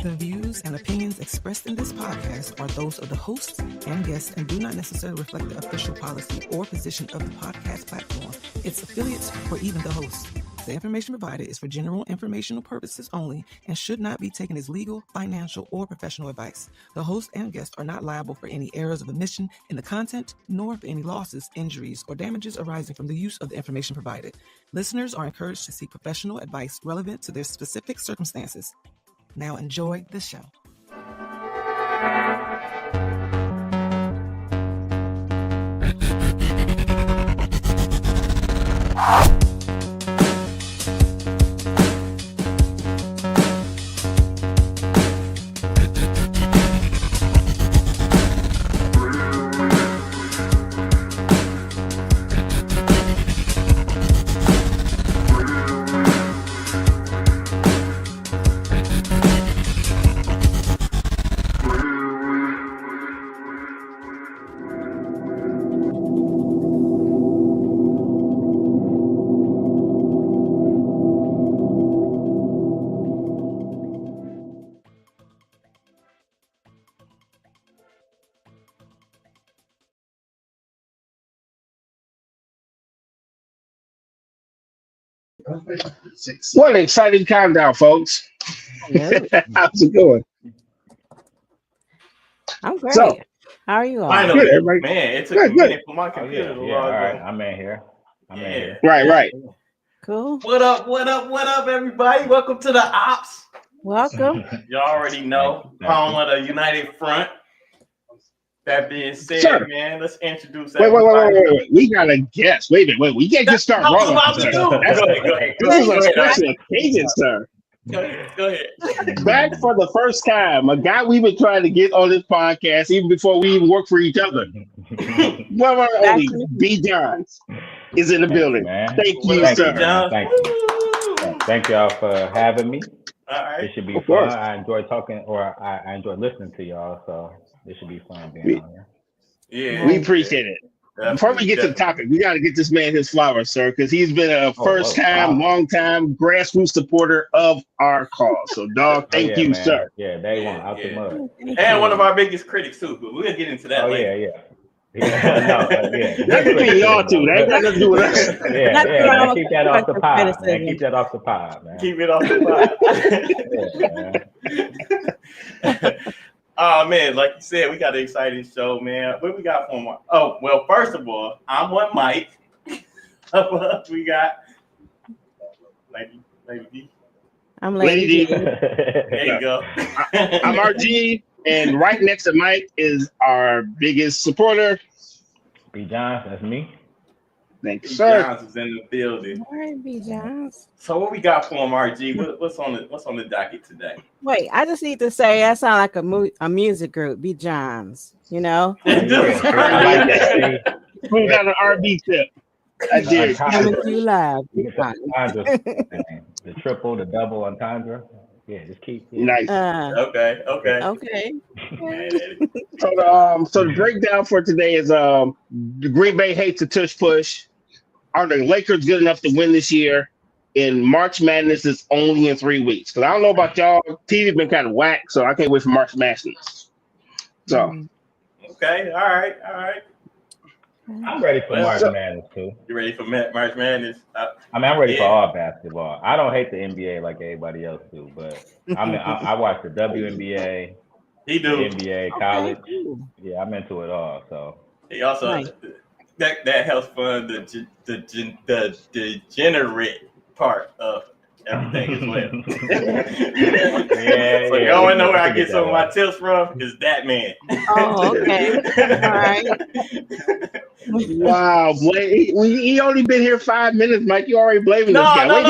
The views and opinions expressed in this podcast are those of the hosts and guests and do not necessarily reflect the official policy or position of the podcast platform, its affiliates, or even the host. The information provided is for general informational purposes only and should not be taken as legal, financial, or professional advice. The host and guests are not liable for any errors of omission in the content, nor for any losses, injuries, or damages arising from the use of the information provided. Listeners are encouraged to seek professional advice relevant to their specific circumstances. Now enjoy the show. What an exciting countdown, folks. Hello. How's it going? I'm great. So, How are you all? Finally, good, everybody. man, it took Good, a good. minute for my computer to Yeah, log all right. in. I'm in here. Yeah. Right. Cool. What up, everybody? Welcome to the Ops. Welcome. You already know, Thank you. home of the United Front. That being said, Sir. man, let's introduce Wait. We got a guest. Wait a minute. We can't just start That's what I rolling. was about to sir. do. Go ahead. This is a Go ahead. special occasion, sir. Go ahead. Back for the first time, a guy we've been trying to get on this podcast even before we even work for each other. One of our only B. Johns is in the building. Man. Thank you, What up, sir. John? Thank you. Woo! Thank y'all for having me. All right. It should be Of fun. course. I enjoy talking, or I enjoy listening to y'all. So this should be fun being on here. Yeah. We appreciate it. Before we get to the topic, we got to get this man his flowers, sir, because he's been a first-time, long-time grassroots supporter of our cause. So, dog, thank you, man. sir. Yeah, day one out the mud. And one of our biggest critics too, but we'll get into that Oh later. yeah. Yeah. That's between y'all two. That ain't got nothing to do with us. Yeah. Not Man, keep that off the pod. Man. criticism. Keep that off the pod, man. Keep it off the Yeah, man. Oh man, like you said, we got an exciting show, man. What we got for more? Oh, well, first of all, I'm one Mike. We got Lady D. I'm Lady Lady D. D. There you go. I'm RG, and right next to Mike is our biggest supporter. B. John, that's me. Thanks, B. sir. Johns is in the building. All right, B. Johns. So what we got for him, RG? What's on the docket today? Wait, I just need to say that sound like a music group. B. Johns. You know. I like that. Who got an RB tip? I did. Coming to you live. B. Johns. The triple, the double entendre. Yeah, just keep. Nice. Okay. Okay. So the breakdown for today is the Green Bay hates a tush push. Are the Lakers good enough to win this year? In March Madness is only in 3 weeks. Because I don't know about y'all, TV been kind of whack, so I can't wait for March Madness. So Okay. All right. I'm ready for March Madness too. You ready for March Madness? I'm ready for all basketball. I don't hate the NBA like everybody else do, but I watch the WNBA, He do. NBA, college. Okay. Yeah, I'm into it all. So He also Nice. that helps fund the degenerate part of everything as well. So y'all want to know where I get some of my tips from? Is that man. Oh, okay. All right. wow, he only been here 5 minutes, Mike. You already blaming No. this guy. Wait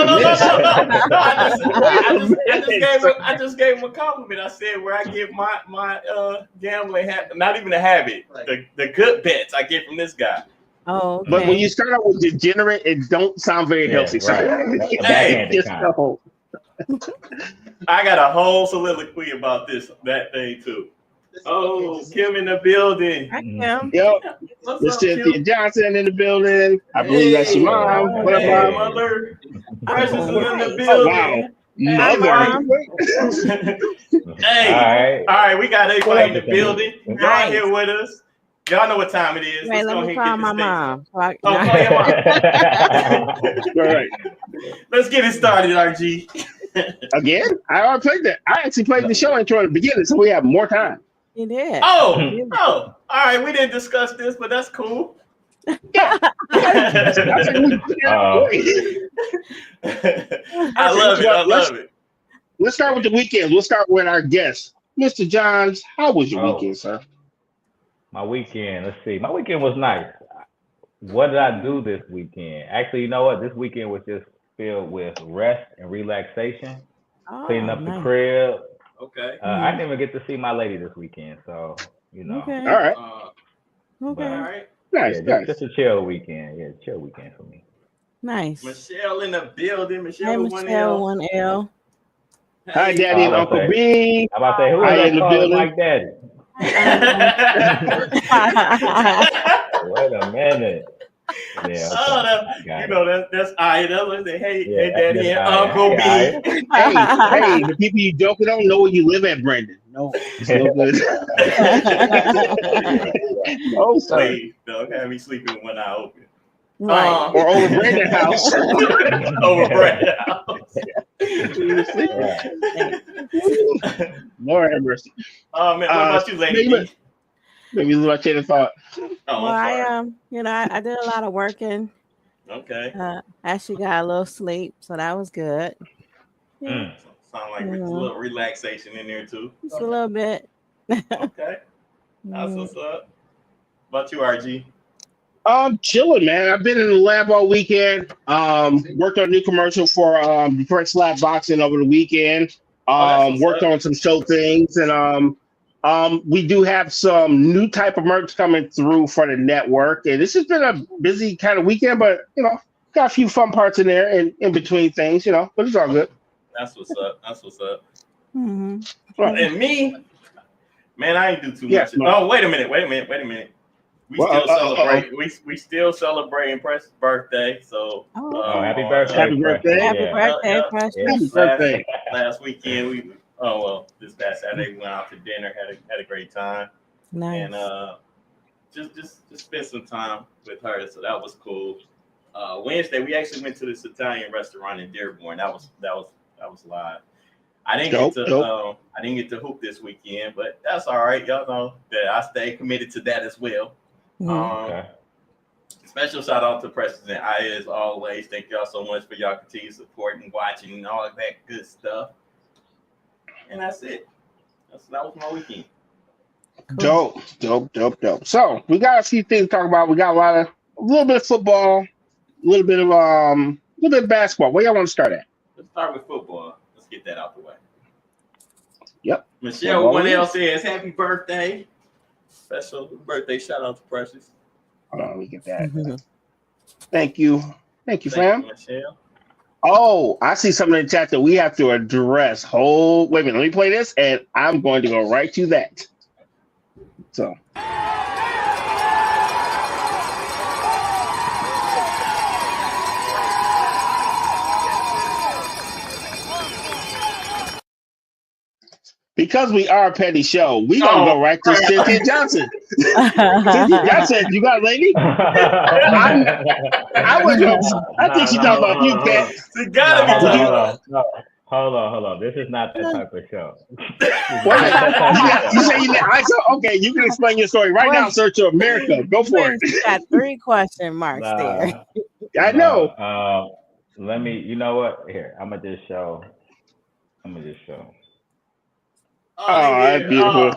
a minute. I just gave him a compliment. I said where I get my gambling habit, not even a habit, the good bets I get from this guy. Oh, okay. But when you start out with degenerate, it don't sound very healthy. So right. Backhanded just kind. know. I got a whole soliloquy about that thing too. Oh, Kim in the building. I am. Yep. What's Miss up, Cynthia Kim? Johnson in the building. I believe that's your mom. What up, Hey, mom? mother. Precious is in the building. Oh, wow. Mother. Hey, all right, we got everybody in the What? building. Y'all Nice. here with us. Y'all know what time it is. Wait, Let's let go me ahead call and my get this mom. So I- Oh, call your mom. All right. Let's get it started, RG. Again, I already played that. I actually played the show intro at the beginning, so we have more time. You did. Oh, all right. We didn't discuss this, but that's cool. Yeah. I said we put it out the way. I love it. I love it. Let's start with the weekends. We'll start with our guest, Mr. Johns. How was your weekend, sir? My weekend, let's see. My weekend was nice. What did I do this weekend? Actually, you know what? This weekend was just filled with rest and relaxation, cleaning up the nice. crib. Okay. I didn't even get to see my lady this weekend, so you know. Okay. All right. But, All right. Nice, yeah, nice. just a chill weekend. Yeah, chill weekend for me. Nice. Michelle in the building. Michelle Hey, with Michelle, 1L. 1L. Hi, Daddy and Uncle B. I'm about to say, who Hi, is in that the calling building. like daddy? Wait a minute. Yeah, okay. You know that's I. That's what they say. Hey, Yeah, hey, Daddy and that's Uncle B. Hey, Hey, the people you joking don't know where you live at, Brandon. No, it's no good. No, sir. Please don't have me sleeping when I open. Right. Or over Brandon's house. Over Brandon's house. Lord have mercy. Oh man, what about you, Lady D? Maybe lose my chain of thought. Oh, Well, I'm sorry. I did a lot of working. Okay. Actually got a little sleep, so that was good. Yeah, Sound like a little relaxation in there too. just a little bit. Okay. That's what's up. About you, RG? Chilling, man. I've been in the lab all weekend. Worked on a new commercial for Detroit Slap Boxing over the weekend. Worked on some show things, and we do have some new type of merch coming through for the network. And this has been a busy kind of weekend, but got a few fun parts in there and in between things, but it's all good. That's what's up. That's what's up. Mm-hmm. Right. And me, man, I ain't do too Yes, much. no. Oh, wait a minute. We still celebrate. We still celebrating Precious' birthday. So happy birthday! Happy birthday! Happy birthday, Precious! Happy birthday! Last weekend this past Saturday we went out to dinner, had a great time. Nice. And just spent some time with her, so that was cool. Wednesday we actually went to this Italian restaurant in Dearborn. That was live. I didn't get to hoop this weekend, but that's all right. Y'all know that I stay committed to that as well. Okay. Special shout out to Precious and I as always. Thank y'all so much for y'all continued support and watching and all of that good stuff. And that's it. That was my weekend. Cool. Dope. So we got a few things to talk about. We got a little bit of football, a little bit of basketball. Where y'all want to start at? Let's start with football. Let's get that out the way. Yep. Michelle, what else says happy birthday? Special birthday shout out to Precious. Hold on, let me get that. Thank you, fam. Thank you, Michelle. Oh, I see something in the chat that we have to address. Wait a minute, let me play this, and I'm going to go right to that. So. Because we are a petty show, we gonna go right to Cynthia Johnson. Cynthia Johnson, you got a lady? I think she's talking about you, Kat. She gotta be talking about. Hold on. This is not that type of show. You say okay, you can explain your story right now. Search of America. Go for it. You got 3 question marks there. I know. Let me. You know what? Here, I'm gonna just show. Oh, that's beautiful.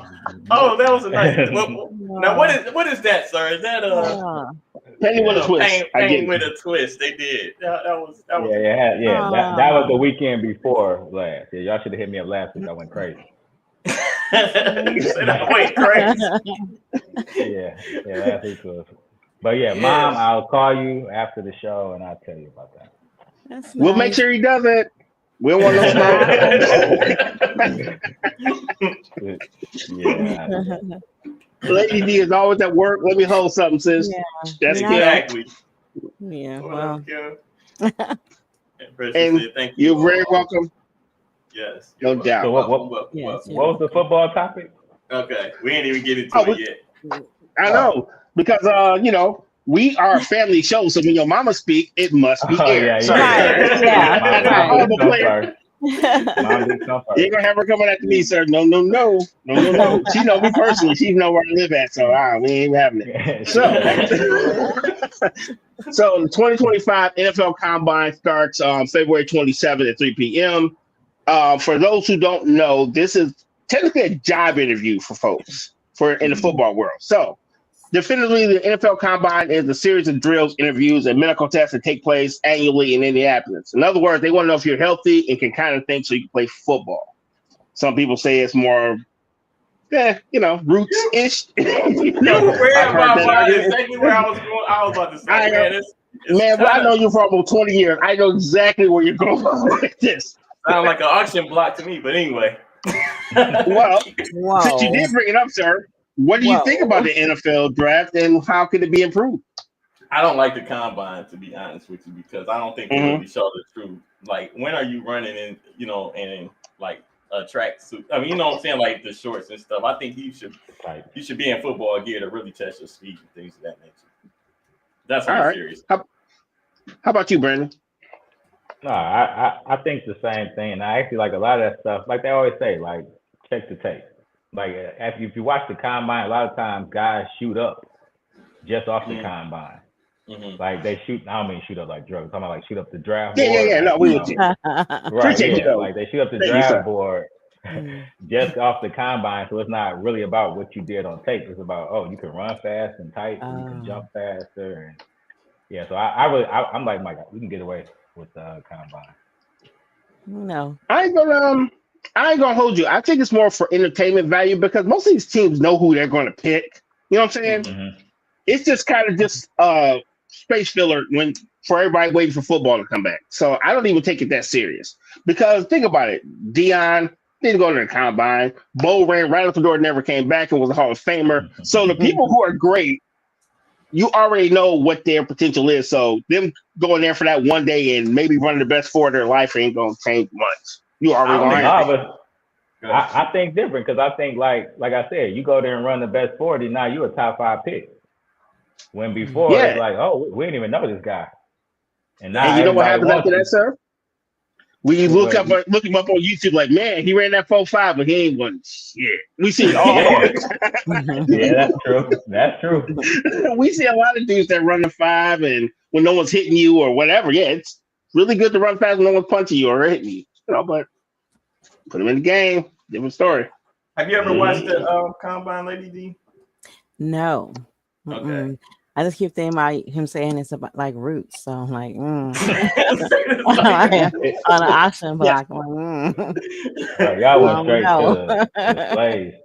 That was a nice. Now what is that, sir? Is that Penny with a twist? Penny with a twist. They did. That was. Yeah. That was the weekend before last. Yeah, y'all should have hit me up last week. I went crazy. You said I went crazy. Yeah, last week was. But yeah, Mom, I'll call you after the show and I'll tell you about that. That's We'll make sure he does it. We don't want no smoke. Yeah. Lady D is always at work. Let me hold something, sis. Yeah. That's exactly. Yeah. Well. And thank you're very welcome. Yes. No doubt. So what was the football topic? Okay, we ain't even get into it yet. I know because we are a family show, so when your mama speak, it must be aired. Right. Yeah. Horrible player. You ain't gonna have her coming after me, sir. No. She know me personally. She know where I live at, so we ain't having it. So, so the 2025 NFL Combine starts February 27th at 3 p.m. For those who don't know, this is technically a job interview for folks in the football world. So, definitively, the NFL Combine is a series of drills, interviews, and medical tests that take place annually in Indianapolis. In other words, they want to know if you're healthy and can kind of think so you can play football. Some people say it's more, roots-ish. Exactly where I was going. I was about to say, I know you for almost 20 years. I know exactly where you're going with this. Sound like an auction block to me, but anyway. Well, since you did bring it up, sir, what do you think about the NFL draft and how could it be improved? I don't like the combine, to be honest with you, because I don't think they really show the truth. Like, when are you running in like a track suit? I mean, you know what I'm saying, like the shorts and stuff. I think you should be in football gear to really test your speed and things of that nature. That's what I'm serious. How about you, Brandon? No, I think the same thing. And I actually like a lot of that stuff. Like they always say, like check the tape. Like if you watch the combine, a lot of times guys shoot up just off the combine. Mm-hmm. Like they shoot. I don't mean shoot up like drugs. I'm talking about like shoot up the draft board. Yeah. No, we would. Right. Yeah. Like they shoot up the draft board just off the combine. So it's not really about what you did on tape. It's about you can run fast and tight, and you can jump faster, and so I'm like Mike. We can get away with the combine. No, I ain't gonna hold you. I think it's more for entertainment value because most of these teams know who they're going to pick. You know what I'm saying? Mm-hmm. It's just kind of just space filler for everybody waiting for football to come back. So I don't even take it that serious because think about it. Dion didn't go to the combine. Bo ran right out the door, never came back, and was a Hall of Famer. So the people who are great, you already know what their potential is. So them going there for that one day and maybe running the best four of their life ain't going to change much. You already going to I think different because I think like I said, you go there and run the best 40, now you a top 5 pick. When before it's like, we didn't even know this guy. And now you know what happens after that, sir? We look him up on YouTube, like, man, he ran that 4.5, but he ain't won shit. We see it all. Yeah, that's true. We see a lot of dudes that run the 5, and when no one's hitting you or whatever, it's really good to run fast when no one's punching you or hitting you. But put him in the game, different story. Have you ever watched the combine, Lady D? No. Okay. I just keep thinking about him saying it's about like roots, so I'm like, on an auction block. I'm like, y'all went straight to the slaves.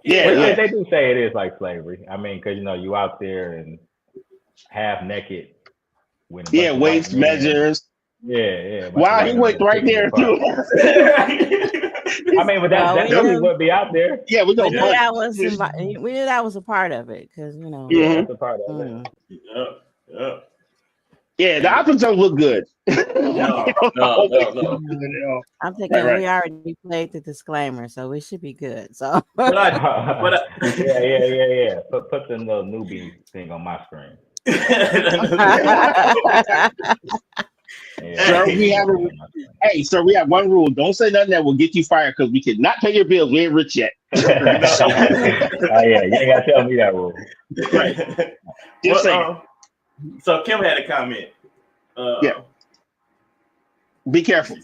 Yeah, they do say it is like slavery. I mean, because you out there and half naked. Weights, measures. Yeah. Wow, he went right there too. I mean, but that really would be out there. Yeah, we knew that was a part of it because that's a part of it. Yeah, the options don't look good. No. I'm thinking we already played the disclaimer, so we should be good. So, yeah. Put the little newbie thing on my screen. Sir, we have one rule. Don't say nothing that will get you fired because we cannot pay your bills. We ain't rich yet. You ain't gotta tell me that rule. Right. So Kim had a comment. Be careful.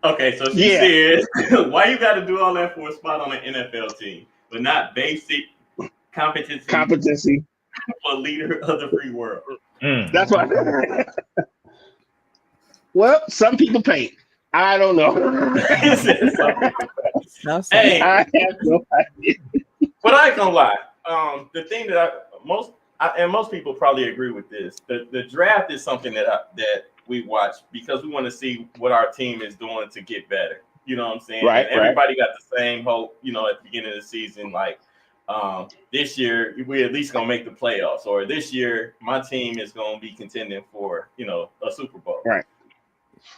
Okay, so she said, why you gotta do all that for a spot on an NFL team, but not basic competency for leader of the free world? That's what. Well, some people paint. I don't know. Hey, I have no idea. But I ain't gonna lie. The thing that most people probably agree with this. The draft is something that we watch because we want to see what our team is doing to get better. You know what I'm saying? Right. Everybody got the same hope. At the beginning of the season, like this year we at least gonna make the playoffs, or this year my team is gonna be contending for a Super Bowl. Right.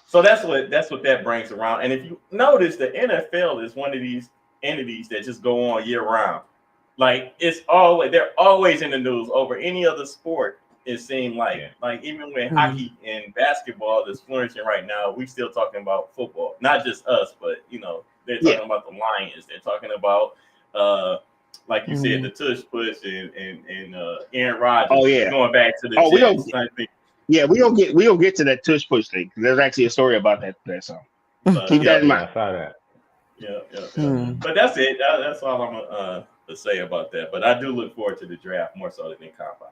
So that's what that brings around. And if you notice, the NFL is one of these entities that just go on year round. Like they're always in the news over any other sport. It seemed like even when hockey and basketball is flourishing right now, we still talking about football. Not just us, but they're talking about the Lions. They're talking about like you said, the tush push and Aaron Rodgers going back to the Jets. We don't get to that tush push thing. There's actually a story about that song. Keep that in mind. I saw that. Yeah. But that's it. That's all I'm gonna say about that. But I do look forward to the draft more so than combine.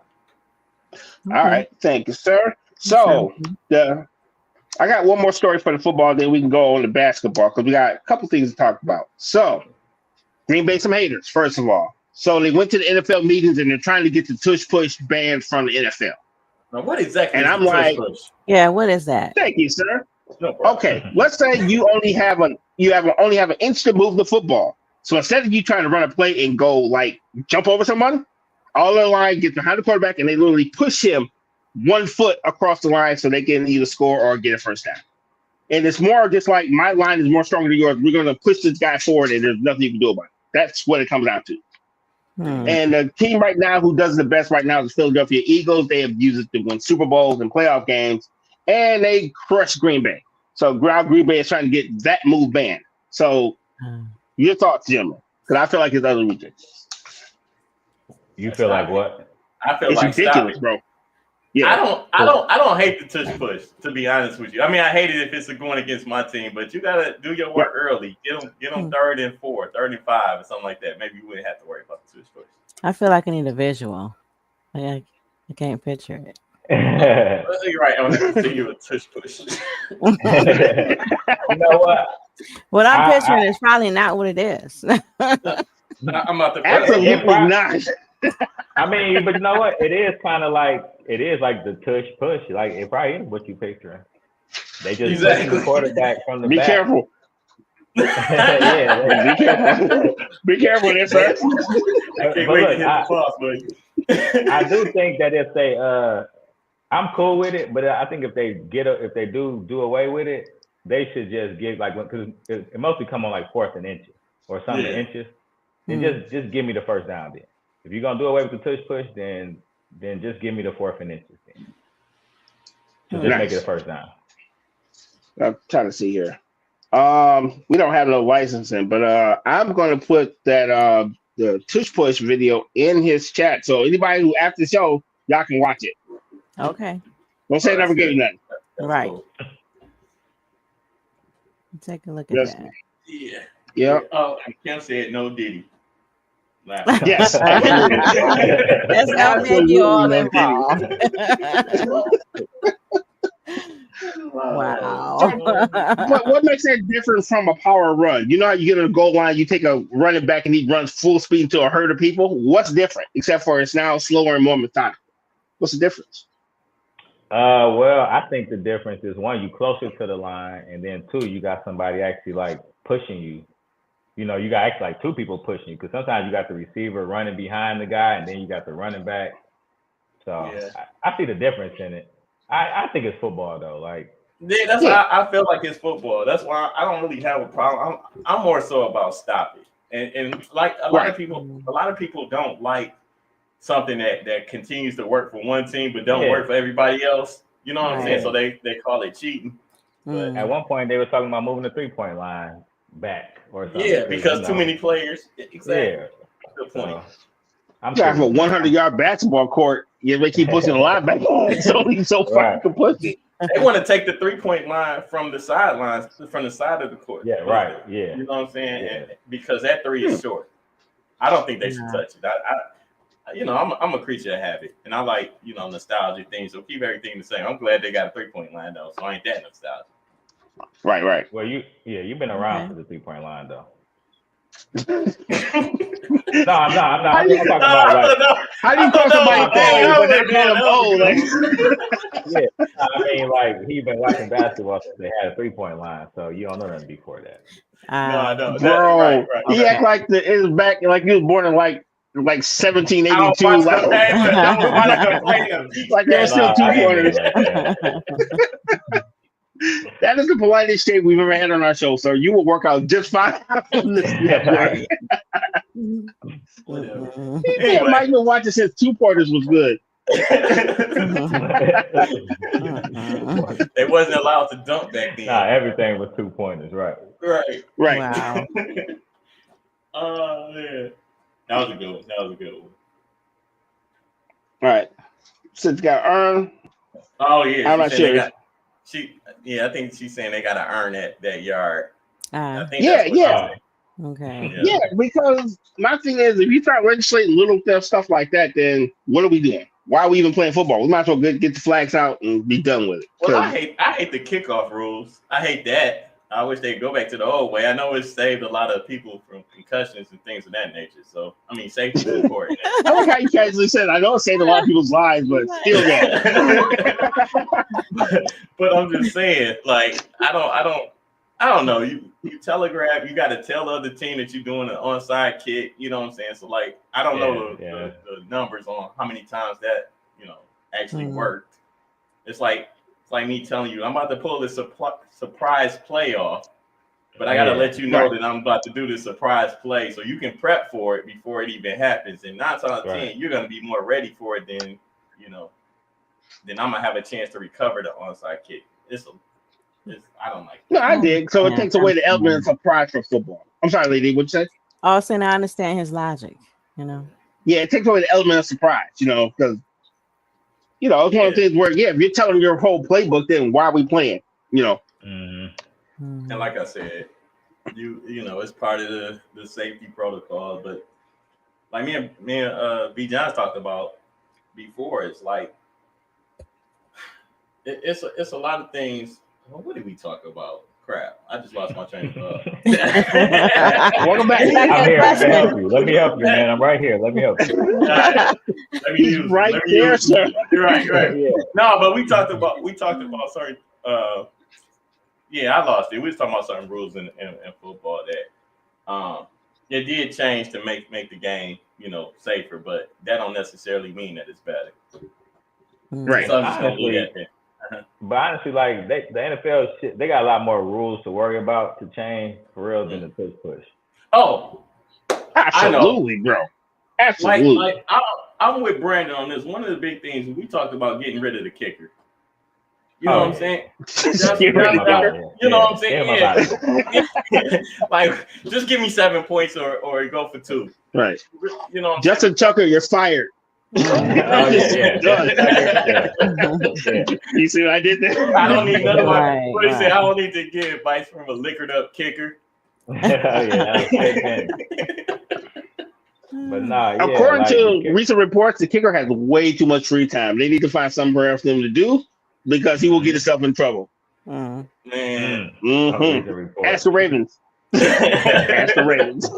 All right, thank you, sir. So I got one more story for the football, then we can go on to basketball because we got a couple things to talk about. So Green Bay some haters, first of all. So they went to the NFL meetings and they're trying to get the tush push banned from the NFL. Now, what exactly? And I'm like, what is that? Thank you, sir. No problem. Okay, let's say you only have an inch to move the football. So instead of you trying to run a play and go like jump over somebody, all the line gets behind the quarterback and they literally push him 1 foot across the line so they can either score or get a first down. And it's more just like my line is more stronger than yours. We're going to push this guy forward and there's nothing you can do about it. That's what it comes down to. And the team right now who does the best right now is the Philadelphia Eagles. They have used it to win Super Bowls and playoff games, and they crushed Green Bay. So Green Bay is trying to get that move banned. So your thoughts, Jim? Because I feel like it's other ridiculous. You feel like what? I feel it's like ridiculous, bro. Yeah, I don't hate the tush push, to be honest with you. I mean, I hate it if it's going against my team, but you gotta do your work early. Get them 3rd and 4, 3rd and 5, or something like that. Maybe you wouldn't have to worry about the tush push. I feel like I need a visual. I can't picture it. You're right. I'm gonna see you a tush push. You know what? What I'm picturing is probably not what it is. I'm about to absolutely not. I mean, but you know what? It is kind of like the tush push. Like it probably is what you picturing. They just push the quarterback from the back. Be careful. Be careful. Be careful there, sir. I do think that if they I'm cool with it, but I think if they do away with it, they should just give because it mostly come on like 4th and inches or something inches. Then just give me the first down then. If you're gonna do away with the tush push, then just give me the 4th and inches. Then. So just make it a first down. I'm trying to see here. We don't have no licensing, but I'm gonna put that the tush push video in his chat. So anybody who after the show, y'all can watch it. Okay. Don't say I never gave you nothing. Right. Cool. Take a look at that. Yeah. Yeah. Oh, I can't say it. No Diddy. Yes. That's how you all involved. Wow. What makes that different from a power run? You know how you get on the goal line, you take a running back and he runs full speed into a herd of people? What's different? Except for it's now slower and more methodical. What's the difference? Well, I think the difference is 1, you closer to the line, and then 2, you got somebody actually like pushing you. You know, you got actually like 2 people pushing you because sometimes you got the receiver running behind the guy, and then you got the running back. So I see the difference in it. I think it's football though. Like why I feel like it's football. That's why I don't really have a problem. I'm more so about stopping. And like a lot of people don't like something that continues to work for one team but don't work for everybody else. You know what I'm saying? So they call it cheating. But at one point they were talking about moving the 3-point line back or something. Yeah, because too many players. Exactly. Yeah. Good point. I'm talking about a 100-yard basketball court. They keep pushing the line back. So far you can push it. They want to take the 3-point line from the sidelines, from the side of the court. Yeah, right. Yeah. You know what I'm saying? Yeah. And because that 3 is short. I don't think they should touch it. I'm a creature of habit, and I like, nostalgic things. So keep everything the same. I'm glad they got a 3-point line though, so I ain't that nostalgic. Right. Well, you've been around for the 3-point line though. No, I'm not. I'm talking about how do you call somebody old but not call them old? Yeah, I mean, like he's been watching basketball since they had a 3-point line, so you don't know nothing before that. No, I don't. Bro, right. He act like it was back, like he was born in like like I 1782. was Like, like there were still 2-pointers. That is the politest shade we've ever had on our show, sir. You will work out just fine on this network. Whatever. Yeah, Mike been watching since 2-pointers was good. They wasn't allowed to dunk back then. Nah, everything was 2-pointers, right? Right. Wow. Oh man, that was a good one. All right. Since got earned. Oh yeah, I'm not sure. I think she's saying they gotta earn that yard. I think yeah. Okay. Yeah, because my thing is, if you start legislating little stuff like that, then what are we doing? Why are we even playing football? We might as well get the flags out and be done with it. Well, I hate the kickoff rules. I hate that. I wish they'd go back to the old way. I know it saved a lot of people from concussions and things of that nature. So, I mean, safety is important. I like how you casually said, I know it saved a lot of people's lives, but still that. But I'm just saying, like, I don't know. You telegraph, you got to tell the other team that you're doing an onside kick. You know what I'm saying? So, like, I don't know the numbers on how many times that, actually worked. It's like me telling you, I'm about to pull this surprise play off, but I got to let you know that I'm about to do this surprise play so you can prep for it before it even happens. And 9 times out of 10, you're going to be more ready for it than I'm going to have a chance to recover the onside kick. I don't like that. No, I dig. So it takes away the element of surprise from football. I'm sorry, lady. What'd you say? Also, and I understand his logic, Yeah, it takes away the element of surprise, because it's one of the things where, if you're telling your whole playbook, then why are we playing? And like I said, it's part of the safety protocol. But like me and B. John talked about before, it's like it's a lot of things. Well, what did we talk about? Crap, I just lost my train of thought. Welcome back. I'm here. I can help you. Let me help you, man. I'm right here. Let me help you. He's right there, sir. You're right. Yeah. No, but we talked about certain. I lost it. We was talking about certain rules in football that it did change to make the game safer, but that don't necessarily mean that it's better. Right. So I'm just gonna leave that there. But honestly, like the NFL shit, they got a lot more rules to worry about to change for real than the push. Oh, absolutely, bro. Absolutely. Like I'm with Brandon on this. One of the big things we talked about getting rid of the kicker. You know what I'm saying? You know what I'm saying? Yeah. Like, just give me 7 points or go for 2. Right. You know what I'm Justin saying? Tucker, you're fired. You see what I did there? I don't need none of my. What do you say? I don't need to get advice from a liquored up kicker. But nah, according to recent reports, the kicker has way too much free time. They need to find somewhere else for him to do because he will get himself in trouble. Man. Ask the Ravens. Ask the Ravens.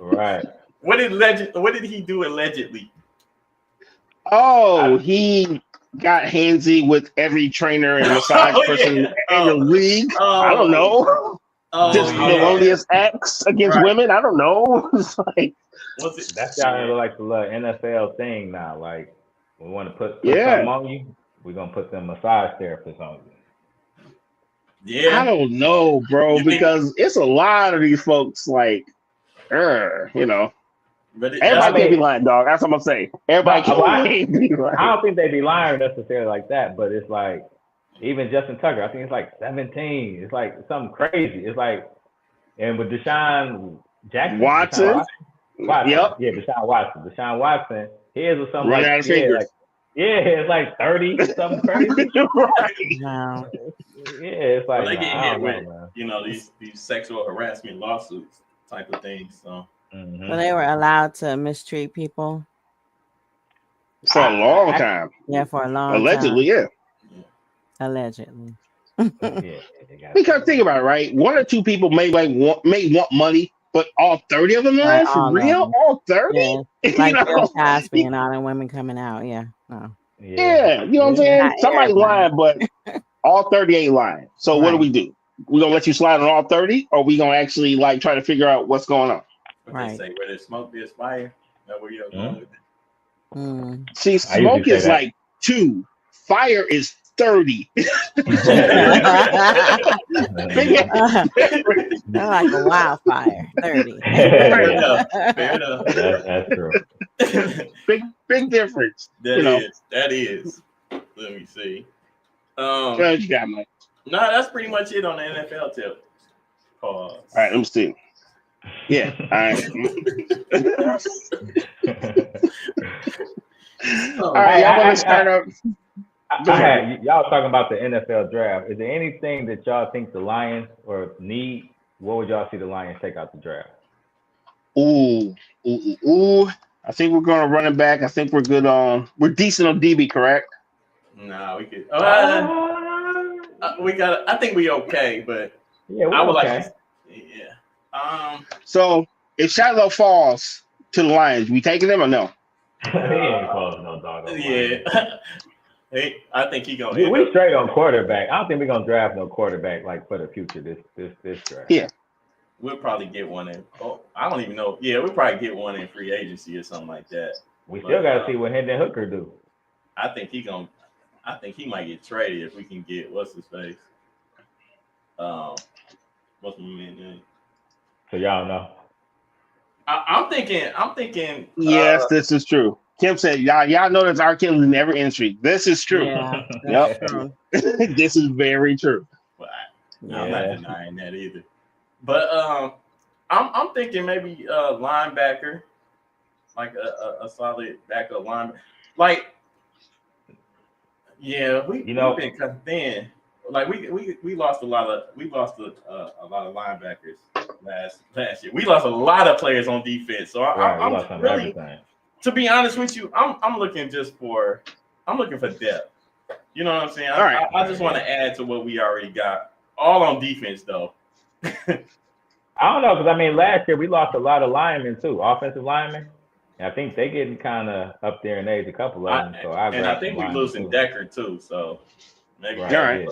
Right. What did he do allegedly? Oh, he got handsy with every trainer and massage person in the league. I don't know. Just melodious acts against women. I don't know. It's like that's kind of like the NFL thing now. Like we want to put something on you, we're gonna put them massage therapists on you. Yeah, I don't know, bro, because it's a lot of these folks like, But everybody can't be lying, dog. That's what I'm saying. Everybody can't be lying. I don't think they be lying necessarily like that, but it's like even Justin Tucker, I think it's like 17. It's like something crazy. It's like, and with Deshaun Jackson, Watson. Yep. Yeah, Deshaun Watson. His was something running out of fingers. It's like 30 something crazy. Right. Wow. Yeah, it's like they get hit with these sexual harassment lawsuits type of things. So. Well, they were allowed to mistreat people for a long time. Yeah, for a long allegedly, time. Allegedly. Because think about it, right? 1 or 2 people may want money, but all 30 of them lying for real? All 30? Yeah. Like Bill Cosby and all the women coming out. Yeah. No. Yeah, you know what I'm saying? Somebody's lying, but all 30 ain't lying. So what do? We gonna let you slide on all 30, or we gonna actually try to figure out what's going on? What they say, where there's smoke, there's fire. That where you're going with it? See, smoke is like 2. Fire is 30. Like a wildfire. 30. Fair enough. That's true. Big difference. That is. Let me see. What you got, Mike? No, that's pretty much it on the NFL tip. Pause. All right, let me see. Yeah. All right. All right, y'all want to start up? Y'all talking about the NFL draft. Is there anything that y'all think the Lions or need? What would y'all see the Lions take out the draft? Ooh. I think we're going to run it back. I think we're good on. We're decent on DB, correct? Nah, we could. We got. I think we okay, but yeah, I would okay. like. Yeah. So if Shiloh falls to the Lions, we taking them or no? He ain't close no dog. Yeah. Hey, I think he gonna. We straight on quarterback. I don't think we're gonna draft no quarterback like for the future. This draft. Yeah. We'll probably get one in. Oh, I don't even know. Yeah, we'll probably get one in free agency or something like that. We still gotta see what Hendon Hooker do. I think he might get traded if we can get what's his face. What's my man's name? So y'all know. I'm thinking. Yes, this is true. Kim said, y'all know that's our killing in every industry. This is true. Yeah, yep. true. This is very true. Well, I'm not denying that either. But I'm thinking maybe linebacker, like a solid backup linebacker. Like, yeah, we've been kind of thin. Like we lost a lot of linebackers last year. We lost a lot of players on defense. So I'm really, to be honest with you, I'm looking for depth. You know what I'm saying? I just want to add to what we already got. All on defense though. I don't know, because I mean last year we lost a lot of linemen too, offensive linemen. And I think they getting kind of up there in age, a couple of them. So I think we're losing Decker too. So maybe. Right. All right.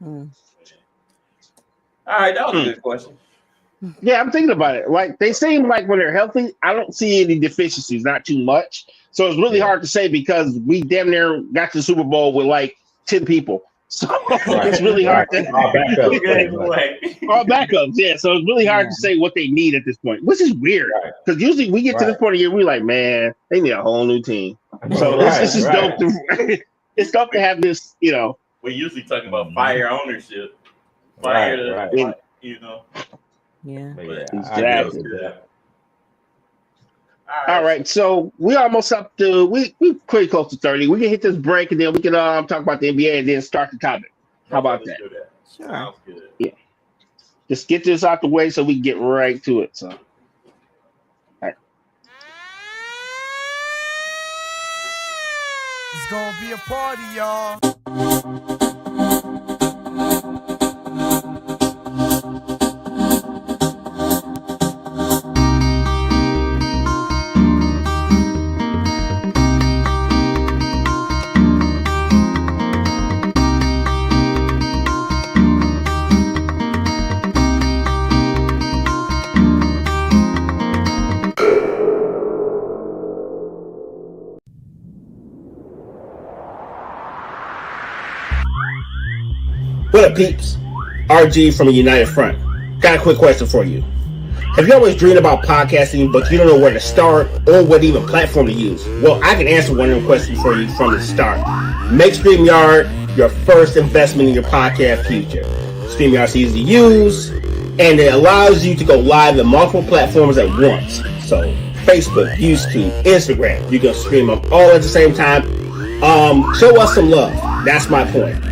All right, that was a good question. Yeah, I'm thinking about it. Like they seem like when they're healthy, I don't see any deficiencies, not too much. So it's really hard to say because we damn near got to the Super Bowl with like 10 people. So it's really hard to all backups. Yeah, so it's really hard to say what they need at this point, which is weird because usually we get to this point of the year, we're like, man, they need a whole new team. So this is dope. It's dope to have this. We usually talking about fire ownership, fire, you know. Yeah. Exactly. All right, so we almost up to we pretty close to 30. We can hit this break and then we can talk about the NBA and then start the topic. How about that? Sure. Sounds good. Yeah. Just get this out the way so we can get right to it. So, all right. It's gonna be a party, y'all. What up, peeps? RG from a United Front. Got a quick question for you. Have you always dreamed about podcasting, but you don't know where to start or what even platform to use? Well, I can answer one of them questions for you from the start. Make StreamYard your first investment in your podcast future. StreamYard's easy to use, and it allows you to go live in multiple platforms at once. So, Facebook, YouTube, Instagram, you can stream them all at the same time. Show us some love. That's my point.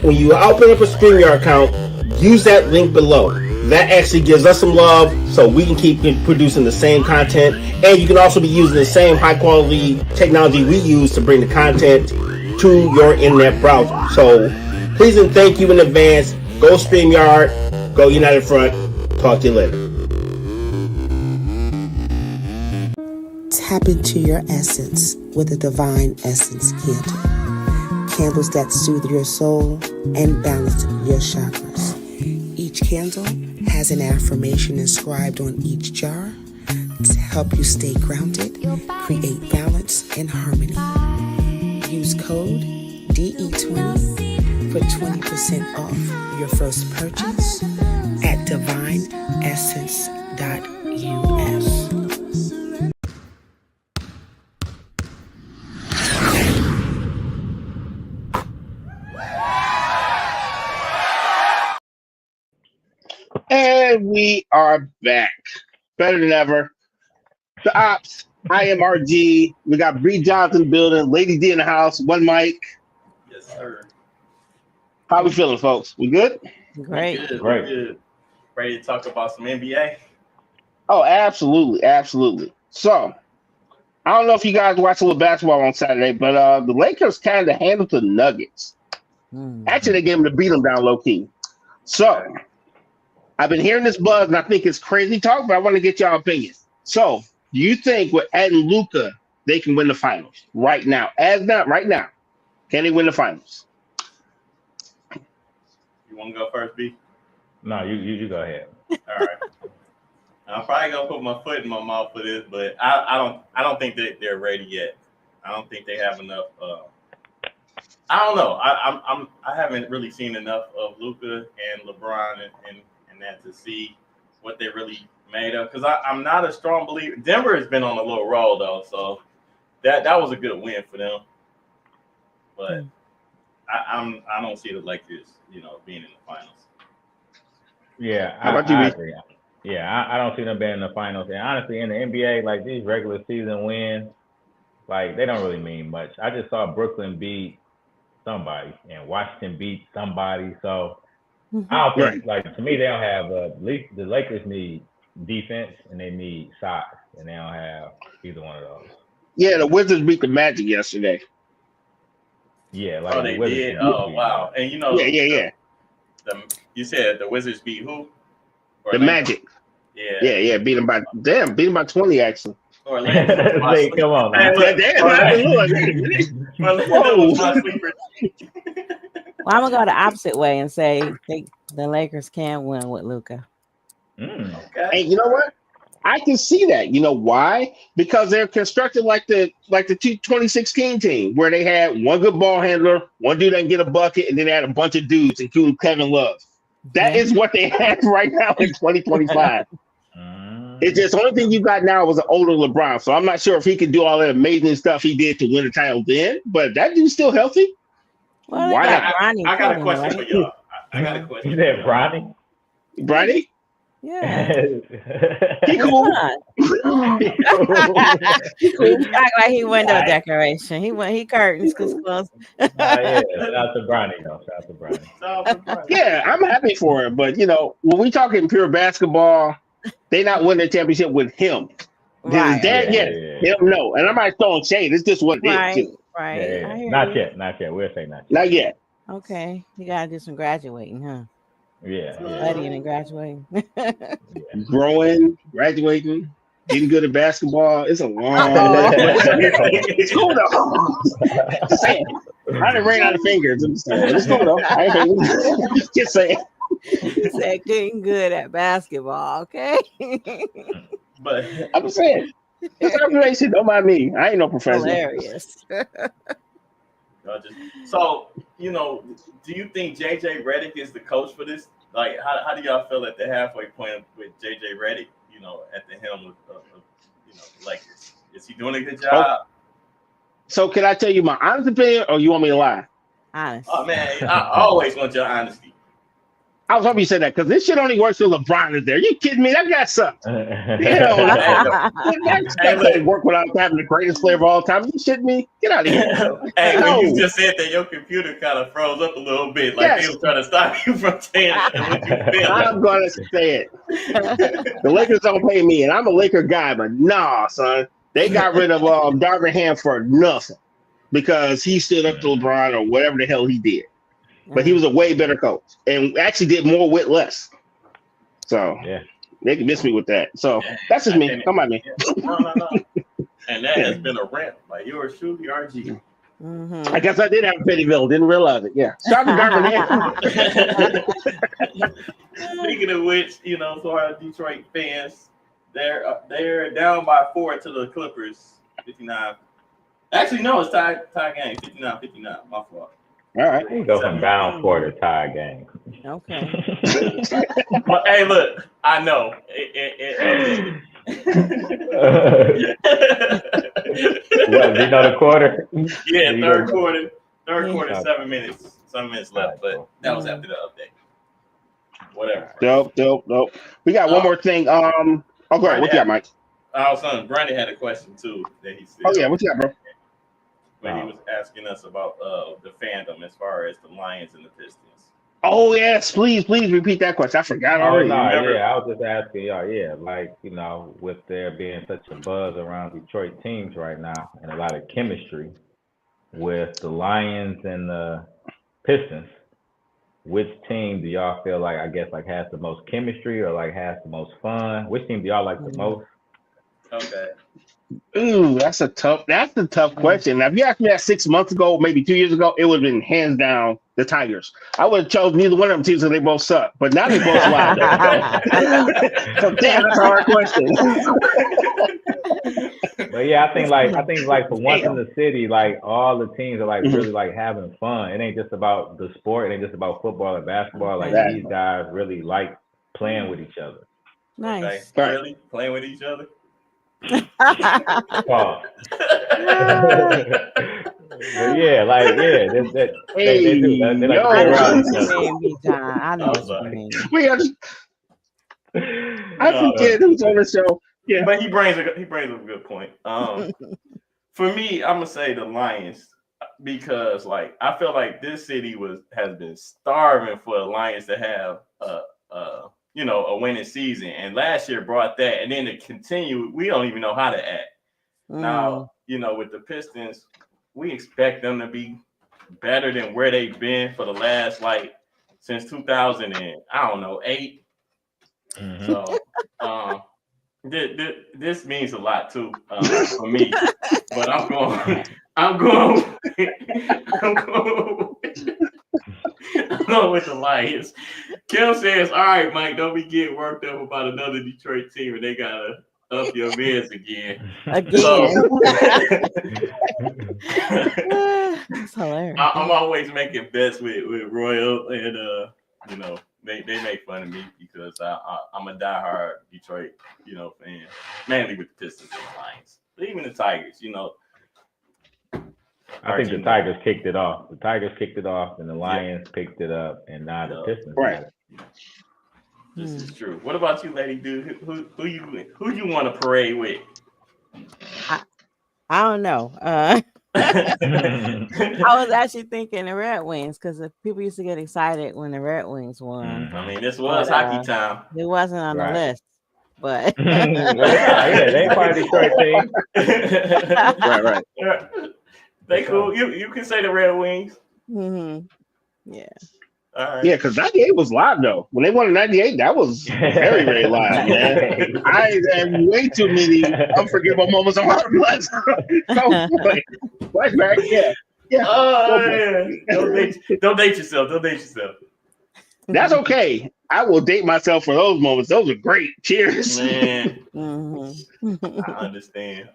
When you open up a StreamYard account, use that link below. That actually gives us some love so we can keep producing the same content. And you can also be using the same high quality technology we use to bring the content to your internet browser. So please and thank you in advance. Go StreamYard, go United Front. Talk to you later. Tap into your essence with a Divine Essence candle. Candles that soothe your soul and balance your chakras. Each candle has an affirmation inscribed on each jar to help you stay grounded, create balance and harmony. Use code DE20 for 20% off your first purchase at divineessence.us. And we are back. Better than ever. The Ops. I am RG. We got Bree Johnson building. Lady D in the house. One mic. Yes, sir. How we feeling, folks? We good? Great. Good, Great. good. Ready to talk about some NBA? Oh, absolutely. Absolutely. So, I don't know if you guys watched a little basketball on Saturday, but the Lakers kind of handled the Nuggets. Actually, they gave them to beat them down low key. So, I've been hearing this buzz, and I think it's crazy talk, but I want to get y'all opinion. So, do you think with adding Luka, they can win the finals right now? Right now, can they win the finals? You want to go first, B? No, you go ahead. All right. I'm probably gonna put my foot in my mouth for this, but I don't think that they're ready yet. I don't think they have enough. I don't know. I haven't really seen enough of Luka and LeBron and that to see what they really made of. Because I'm not a strong believer. Denver has been on a little roll though, so that was a good win for them. But I don't see the Lakers, being in the finals. Yeah, How about you, I B? agree. Yeah, I don't see them being in the finals. And honestly, in the NBA, like these regular season wins, like they don't really mean much. I just saw Brooklyn beat somebody and Washington beat somebody. So I don't think, like, to me, they don't have at least the Lakers need defense and they need size, and they don't have either one of those. Yeah, the Wizards beat the Magic yesterday. Yeah, like they did. Oh wow! And Yeah. You said the Wizards beat who? The Magic. Yeah. Beat them by 20 actually. Orlando. Come on, man. Well, I'm gonna go the opposite way and say the Lakers can win with Luka. Okay. And you know what? I can see that. You know why? Because they're constructed like the 2016 team, where they had one good ball handler, one dude that can get a bucket, and then they had a bunch of dudes, including Kevin Love. That is what they have right now in 2025. It's just the only thing you got now was an older LeBron. So I'm not sure if he can do all that amazing stuff he did to win the title then, but that dude's still healthy. Well, why not? I got a question for y'all. I got a question. You said Bronny? Bronny? Yeah. He cool. He act like he window decoration. He curtains close. Yeah, shout out to Bronny though. Shout out to Bronny. Yeah, I'm happy for him, but when we talking pure basketball, they not winning the championship with him. Right. His dad, him no. And I'm not throwing shade. It's just what it is. Right. Yeah. Not yet. We'll say not yet. Not yet. Okay. You gotta do some graduating, huh? Yeah. Studying and graduating. Growing, graduating, getting good at basketball. It's a long It's cool though. Just saying. I didn't rain out of fingers. It's cool though. I ain't just saying. He said getting good at basketball, okay? But I'm saying. It's observation. Don't mind me. I ain't no professional. Hilarious. So, do you think JJ Redick is the coach for this? Like, how do y'all feel at the halfway point with JJ Redick, at the helm of Lakers? Is he doing a good job? So can I tell you my honest opinion, or you want me to lie? Honest. Oh, man, I always want your honesty. I was hoping you said that because this shit only works when LeBron is there. You kidding me? That guy sucks. That work without having the greatest player of all time. You shitting me? Get out of here. Hey, when you just said that, your computer kind of froze up a little bit, like they were trying to stop you from saying what you feel. I'm gonna say it. The Lakers don't pay me, and I'm a Laker guy, but nah, son. They got rid of Darvin Ham for nothing because he stood up to LeBron or whatever the hell he did. But he was a way better coach and actually did more with less. So they can miss me with that. So that's just me. Come on, me. No. And that has been a rant by yours truly, RG. I guess I did have a petty bill. Didn't realize it. Yeah. Shout out to Darvin Ham. Speaking of which, for our Detroit fans, They're down by 4 to the Clippers, 59. Actually, no, it's tie game, 59-59. My fault. All right. You go from down 4 to tie game. Okay. But hey, look, I know. What, you know the quarter? Yeah, third quarter, Yeah. 7 minutes. 7 minutes left, but that was after the update. Whatever. Dope. We got one more thing. Go ahead. What you got, Mike? Our son Brandon had a question too that he said. Oh yeah, what you got, bro? When he was asking us about the fandom as far as the Lions and the Pistons. Oh yes, please repeat that question. I forgot already. I was just asking y'all. Yeah, like with there being such a buzz around Detroit teams right now, and a lot of chemistry with the Lions and the Pistons. Which team do y'all feel like has the most chemistry or like has the most fun? Which team do y'all like the most? Okay. Ooh, that's a tough question. Now, if you asked me that 6 months ago, maybe 2 years ago, it would have been hands down the Tigers. I would have chosen neither one of them teams because they both suck. But now they both slide. So damn, that's a hard question. But yeah, I think like for once in the city, like all the teams are like really like having fun. It ain't just about the sport. It ain't just about football or basketball. Like these guys really like playing with each other. Nice. Okay. Really playing with each other. But yeah, like they do. They like to play around each other. I know what you mean. I forget who's on the show. Yeah, but he brings a good point. For me, I'm gonna say the Lions because like I feel like this city has been starving for the Lions to have a winning season, and last year brought that, and then to continue, we don't even know how to act. Now, with the Pistons, we expect them to be better than where they've been for the last since 2008. Mm-hmm. So, this means a lot too for me. But I'm going with the Lions. Kim says, "All right, Mike, don't be getting worked up about another Detroit team, and they gotta up your bids again." So, that's hilarious. I'm always making bets with Royal, and they make fun of me because I'm a diehard Detroit fan, mainly with the Pistons and the Lions, but even the Tigers, I think the Tigers kicked it off. The Tigers kicked it off, and the Lions picked it up, and now the Pistons. Right. This is true. What about you, Lady Dude? Who you want to parade with? I don't know. I was actually thinking the Red Wings because people used to get excited when the Red Wings won. I mean, this was hockey time. It wasn't on the list, but they part of Detroit team. Right. They cool. You can say the Red Wings. Mm-hmm. Yeah. All right. Yeah, because 98 was live though. When they won in 98, that was very, very live, man. I had way too many unforgivable moments of heart blood. Flashback, yeah. Don't date yourself. That's okay. I will date myself for those moments. Those are great. Cheers. Man. Mm-hmm. I understand.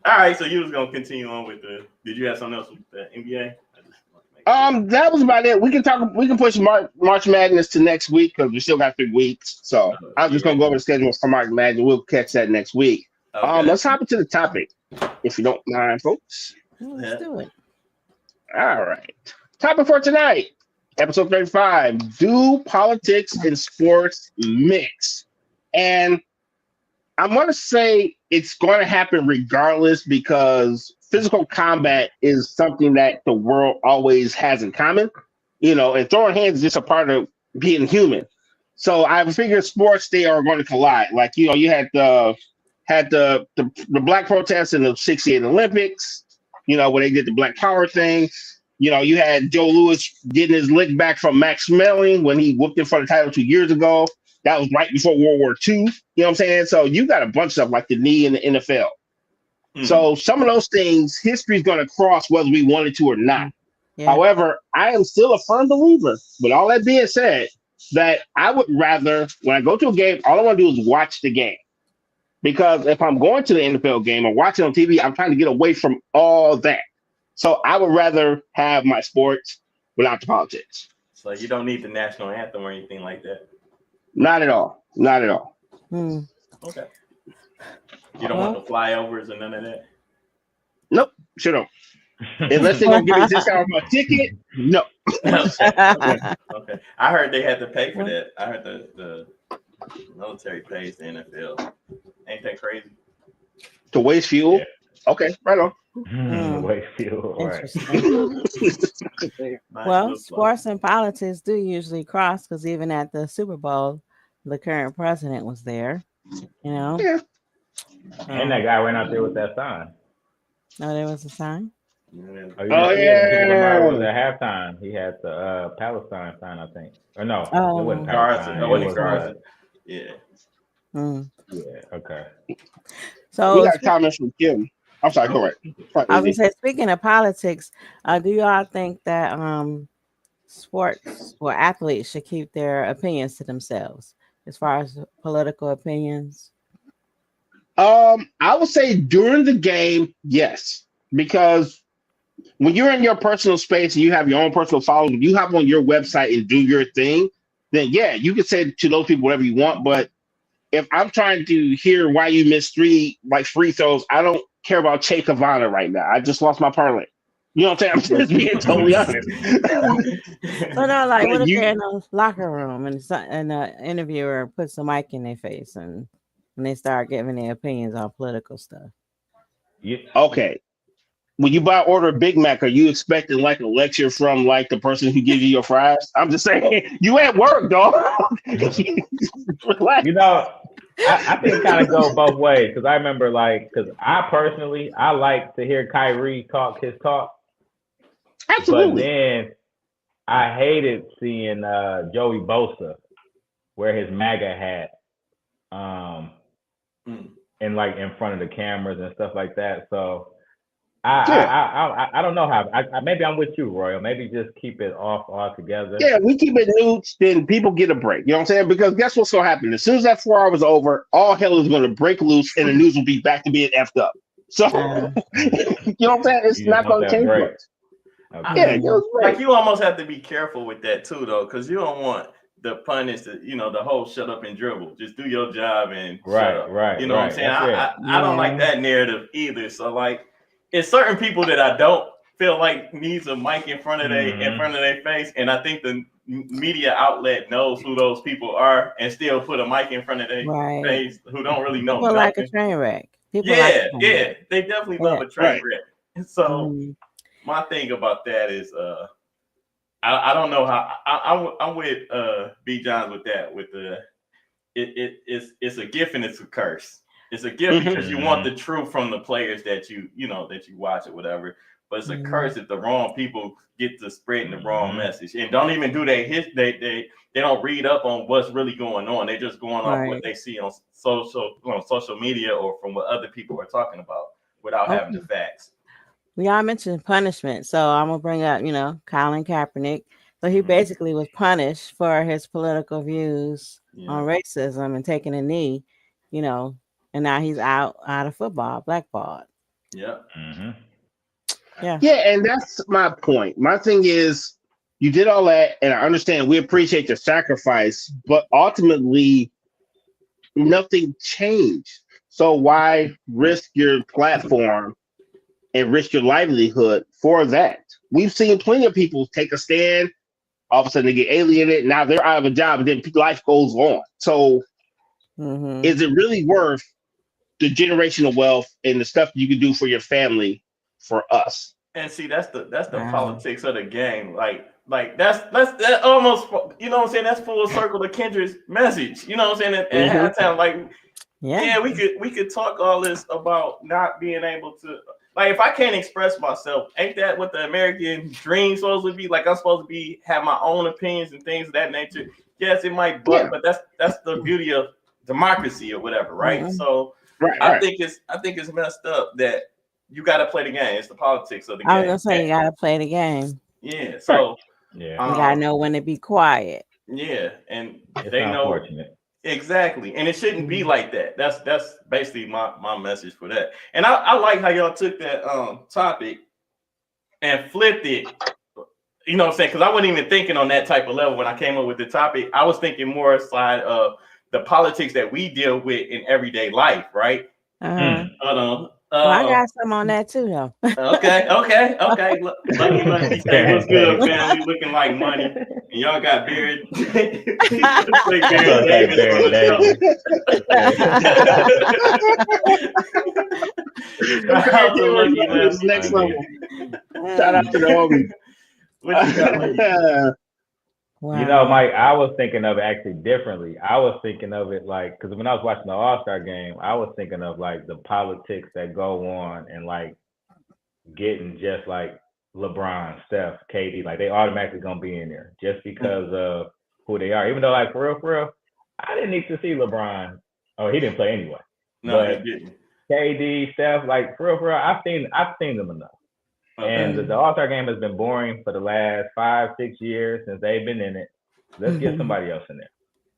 All right, so you was gonna continue on with did you have something else with the NBA? That was about it. We can push March Madness to next week because we still got 3 weeks. So I was just gonna go over the schedule for March Madness. We'll catch that next week. Okay. Let's hop into the topic, if you don't mind, folks. Let's do it. All right. Topic for tonight, episode 35. Do politics and sports mix? And I'm going to say it's going to happen regardless because physical combat is something that the world always has in common, and throwing hands is just a part of being human. So I figure sports, they are going to collide. Like, you had the black protests in the 68 Olympics, when they did the Black Power thing. You had Joe Louis getting his lick back from Max Schmeling when he whooped him for the title 2 years ago. That was right before World War II. You know what I'm saying? So you got a bunch of stuff like the knee in the NFL. Mm-hmm. So some of those things, history is going to cross whether we wanted to or not. Yeah. However, I am still a firm believer, with all that being said, that I would rather, when I go to a game, all I want to do is watch the game. because if I'm going to the NFL game or watching on TV, I'm trying to get away from all that. So I would rather have my sports without the politics. So you don't need the national anthem or anything like that. Not at all. Not at all. Okay. You don't want the flyovers and none of that. Nope. Sure don't. Unless they're gonna give me a discount on my ticket. No. Okay. I heard they had to pay for that. I heard the military pays the NFL. Ain't that crazy? To waste fuel? Yeah. Okay, right on. Waste fuel, right. Well, sports and politics do usually cross because even at the Super Bowl, the current president was there. You know? Yeah. And that guy went out there with that sign. Oh, there was a sign? Oh, yeah. It was at halftime. He had the Palestine sign, I think. Or no, it wasn't Palestine. It wasn't Gaza. Yeah. Yeah, okay. So we got comments from Kim. I'm sorry, go ahead. I was going to say, speaking of politics, do y'all think that sports or athletes should keep their opinions to themselves as far as political opinions? I would say during the game, yes, because when you're in your personal space and you have your own personal following, you have on your website and do your thing, then yeah, you can say to those people whatever you want. But if I'm trying to hear why you missed three free throws, I don't care about Che Kavana right now. I just lost my parlay. You know what I'm saying? I'm just being totally honest. So no, like what if they're in a locker room and an interviewer puts a mic in their face and they start giving their opinions on political stuff? Okay. When you order a Big Mac, are you expecting like a lecture from like the person who gives you your fries? I'm just saying, you at work, dog. You know, I think kind of go both ways because I remember because I like to hear Kyrie talk his talk. Absolutely. But then I hated seeing Joey Bosa wear his MAGA hat and like in front of the cameras and stuff like that. So I don't know how. Maybe I'm with you, Royal. Maybe just keep it off altogether. Yeah, we keep it nudes, then people get a break. You know what I'm saying? Because guess what's going to happen? As soon as that 4 hours is over, all hell is going to break loose and the news will be back to being effed up. So, you know what I'm saying? It's not going to change much. Okay. Yeah, like you almost have to be careful with that too, though, because you don't want the punish, the whole shut up and dribble. Just do your job and shut up. Right. You know what I'm saying? I don't like that narrative either. So like, it's certain people that I don't feel like needs a mic in front of their face, and I think the media outlet knows who those people are and still put a mic in front of their face who don't really know. People like a train wreck. They definitely love a train wreck. So my thing about that is, I don't know how I'm with B. Johns with that. With the it's a gift and it's a curse. It's a gift because you want the truth from the players that you watch or whatever. But it's a curse if the wrong people get to spreading the wrong message and don't even do they don't read up on what's really going on. They're just going off what they see on social media or from what other people are talking about without having the facts. We all mentioned punishment, so I'm gonna bring up Colin Kaepernick. So he basically was punished for his political views on racism and taking a knee, and now he's out of football, blackballed. Yeah. Yeah, and that's my point. My thing is, you did all that, and I understand. We appreciate your sacrifice, but ultimately, nothing changed. So why risk your platform and risk your livelihood for that? We've seen plenty of people take a stand. All of a sudden, they get alienated. Now they're out of a job, and then life goes on. So, is it really worth the generational wealth and the stuff you can do for your family for us? And see, that's the politics of the game. Like that's almost, you know what I'm saying? That's full circle to Kendra's message. You know what I'm saying? At halftime, like, we could talk all this about not being able to. Like, if I can't express myself, ain't that what the American dream supposed to be? Like, I'm supposed to have my own opinions and things of that nature. Yes, it might, but that's the beauty of democracy or whatever, right? So, I think it's messed up that you got to play the game. It's the politics of the game. I was gonna say you got to play the game. Yeah. So, you gotta know when to be quiet. Yeah, and it's they know. Unfortunate. Exactly, and it shouldn't be like that. That's basically my message for that. And I like how y'all took that topic and flipped it. You know what I'm saying? Because I wasn't even thinking on that type of level when I came up with the topic. I was thinking more side of the politics that we deal with in everyday life, right? Well, I got some on that too, though. Okay. Lucky say what's good, family? Looking like money, and y'all got Barry. Barry Davis. Next level. Shout out to the homies. What you got, Lucky? Wow. You know, Mike, I was thinking of it actually differently. I was thinking of it like, because when I was watching the All-Star game, I was thinking of like the politics that go on and like getting just like LeBron, Steph, KD, like they automatically gonna be in there just because of who they are. Even though like for real, I didn't need to see LeBron. Oh, he didn't play anyway. No, but he didn't. KD, Steph, like for real, I've seen them enough. And the All-Star game has been boring for the last 5-6 years since they've been in it. Let's get somebody else in there.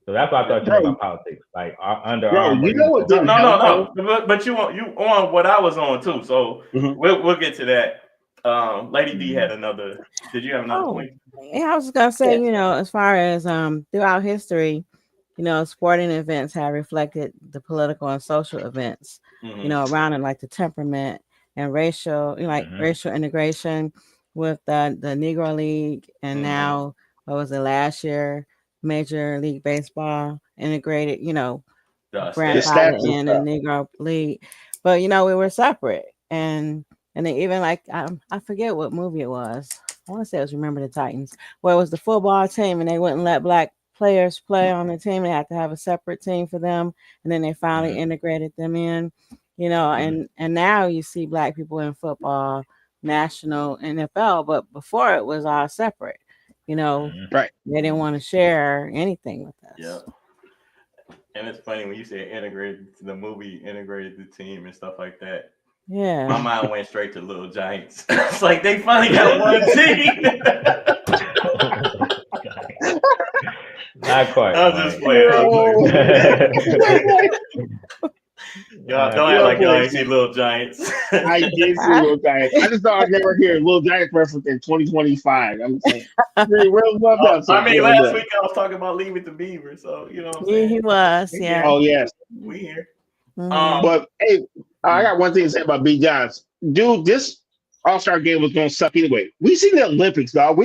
So that's why I thought you meant about politics, like Under Armour. You know what? No. But you on what I was on too. So we'll get to that. Lady D had another. Did you have another point? Yeah, I was just gonna say, you know, as far as throughout history, you know, sporting events have reflected the political and social events, you know, around it, like the temperament and racial, you know, like racial integration with the Negro League, and now what was it last year? Major League Baseball integrated, you know, grandfather in the Negro League, but you know, we were separate, and they even like I forget what movie it was. I want to say it was Remember the Titans, where it was the football team, and they wouldn't let black players play on the team. They had to have a separate team for them, and then they finally integrated them in. You know, and now you see black people in football, national, NFL, but before it was all separate. You know, right? They didn't want to share anything with us. Yeah. And it's funny when you say integrated the movie, integrated the team and stuff like that. Yeah. My mind went straight to Little Giants. It's like they finally got one team. Not quite. I was just playing. Y'all don't act like y'all ain't seen Little Giants. I did see Little Giants. I just thought I'd never hear Little Giants reference in 2025. I'm saying, I mean, last week I was talking about Leave It to Beaver, so you know what I'm saying? He was, yeah. Oh, yes. We here. But hey, I got one thing to say about B. Johns. Dude, this All-Star game was going to suck anyway. We seen the Olympics, dog.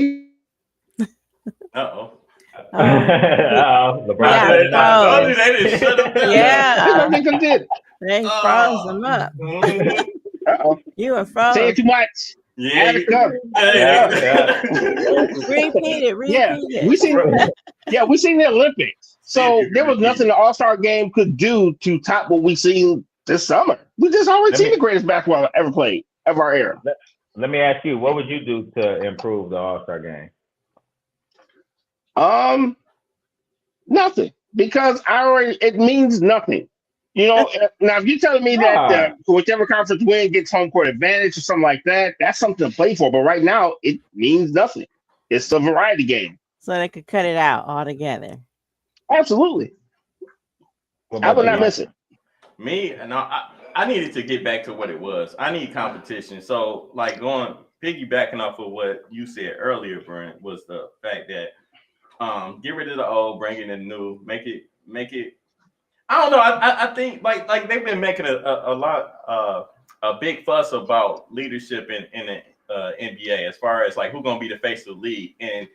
Uh-oh. LeBron they froze them up. You were froze. Say it too much. Yeah. Repeat it. Yeah, we seen the Olympics. So there was nothing the All-Star game could do to top what we seen this summer. We just already seen the greatest basketball ever played of our era. Let me ask you, what would you do to improve the All-Star game? Nothing, because it means nothing. You know, now if you're telling me that whichever conference win gets home court advantage or something like that, that's something to play for. But right now, it means nothing. It's a variety game. So they could cut it out altogether. Absolutely. I would not miss it. Me, no, I needed to get back to what it was. I need competition. So, like piggybacking off of what you said earlier, Brent, was the fact that get rid of the old, bring in the new, make it. I don't know. I think like they've been making a big fuss about leadership in the NBA as far as like who's gonna be the face of the league, and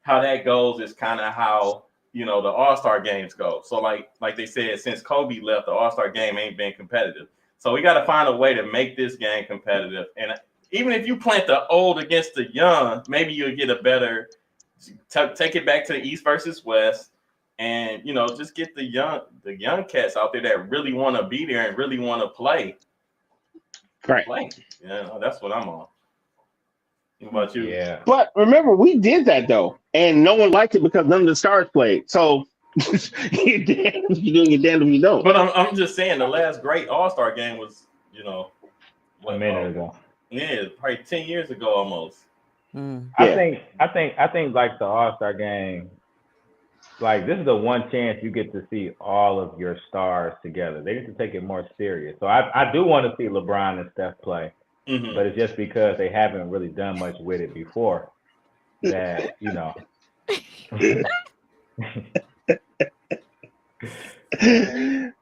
how that goes is kind of how the All-Star games go. So like they said, since Kobe left, the All-Star game ain't been competitive. So we got to find a way to make this game competitive. And even if you plant the old against the young, maybe you'll get a better. Take it back to the East versus West, and just get the young cats out there that really want to be there and really want to play. Right. Yeah, that's what I'm on. What about you? Yeah. But remember, we did that though, and no one liked it because none of the stars played. So you're doing your damn if you don't. But I'm just saying the last great All-Star game was a minute ago. Yeah, probably 10 years ago almost. I think like the All-Star game, like this is the one chance you get to see all of your stars together. They need to take it more serious. So I do want to see LeBron and Steph play, but it's just because they haven't really done much with it before that, you know.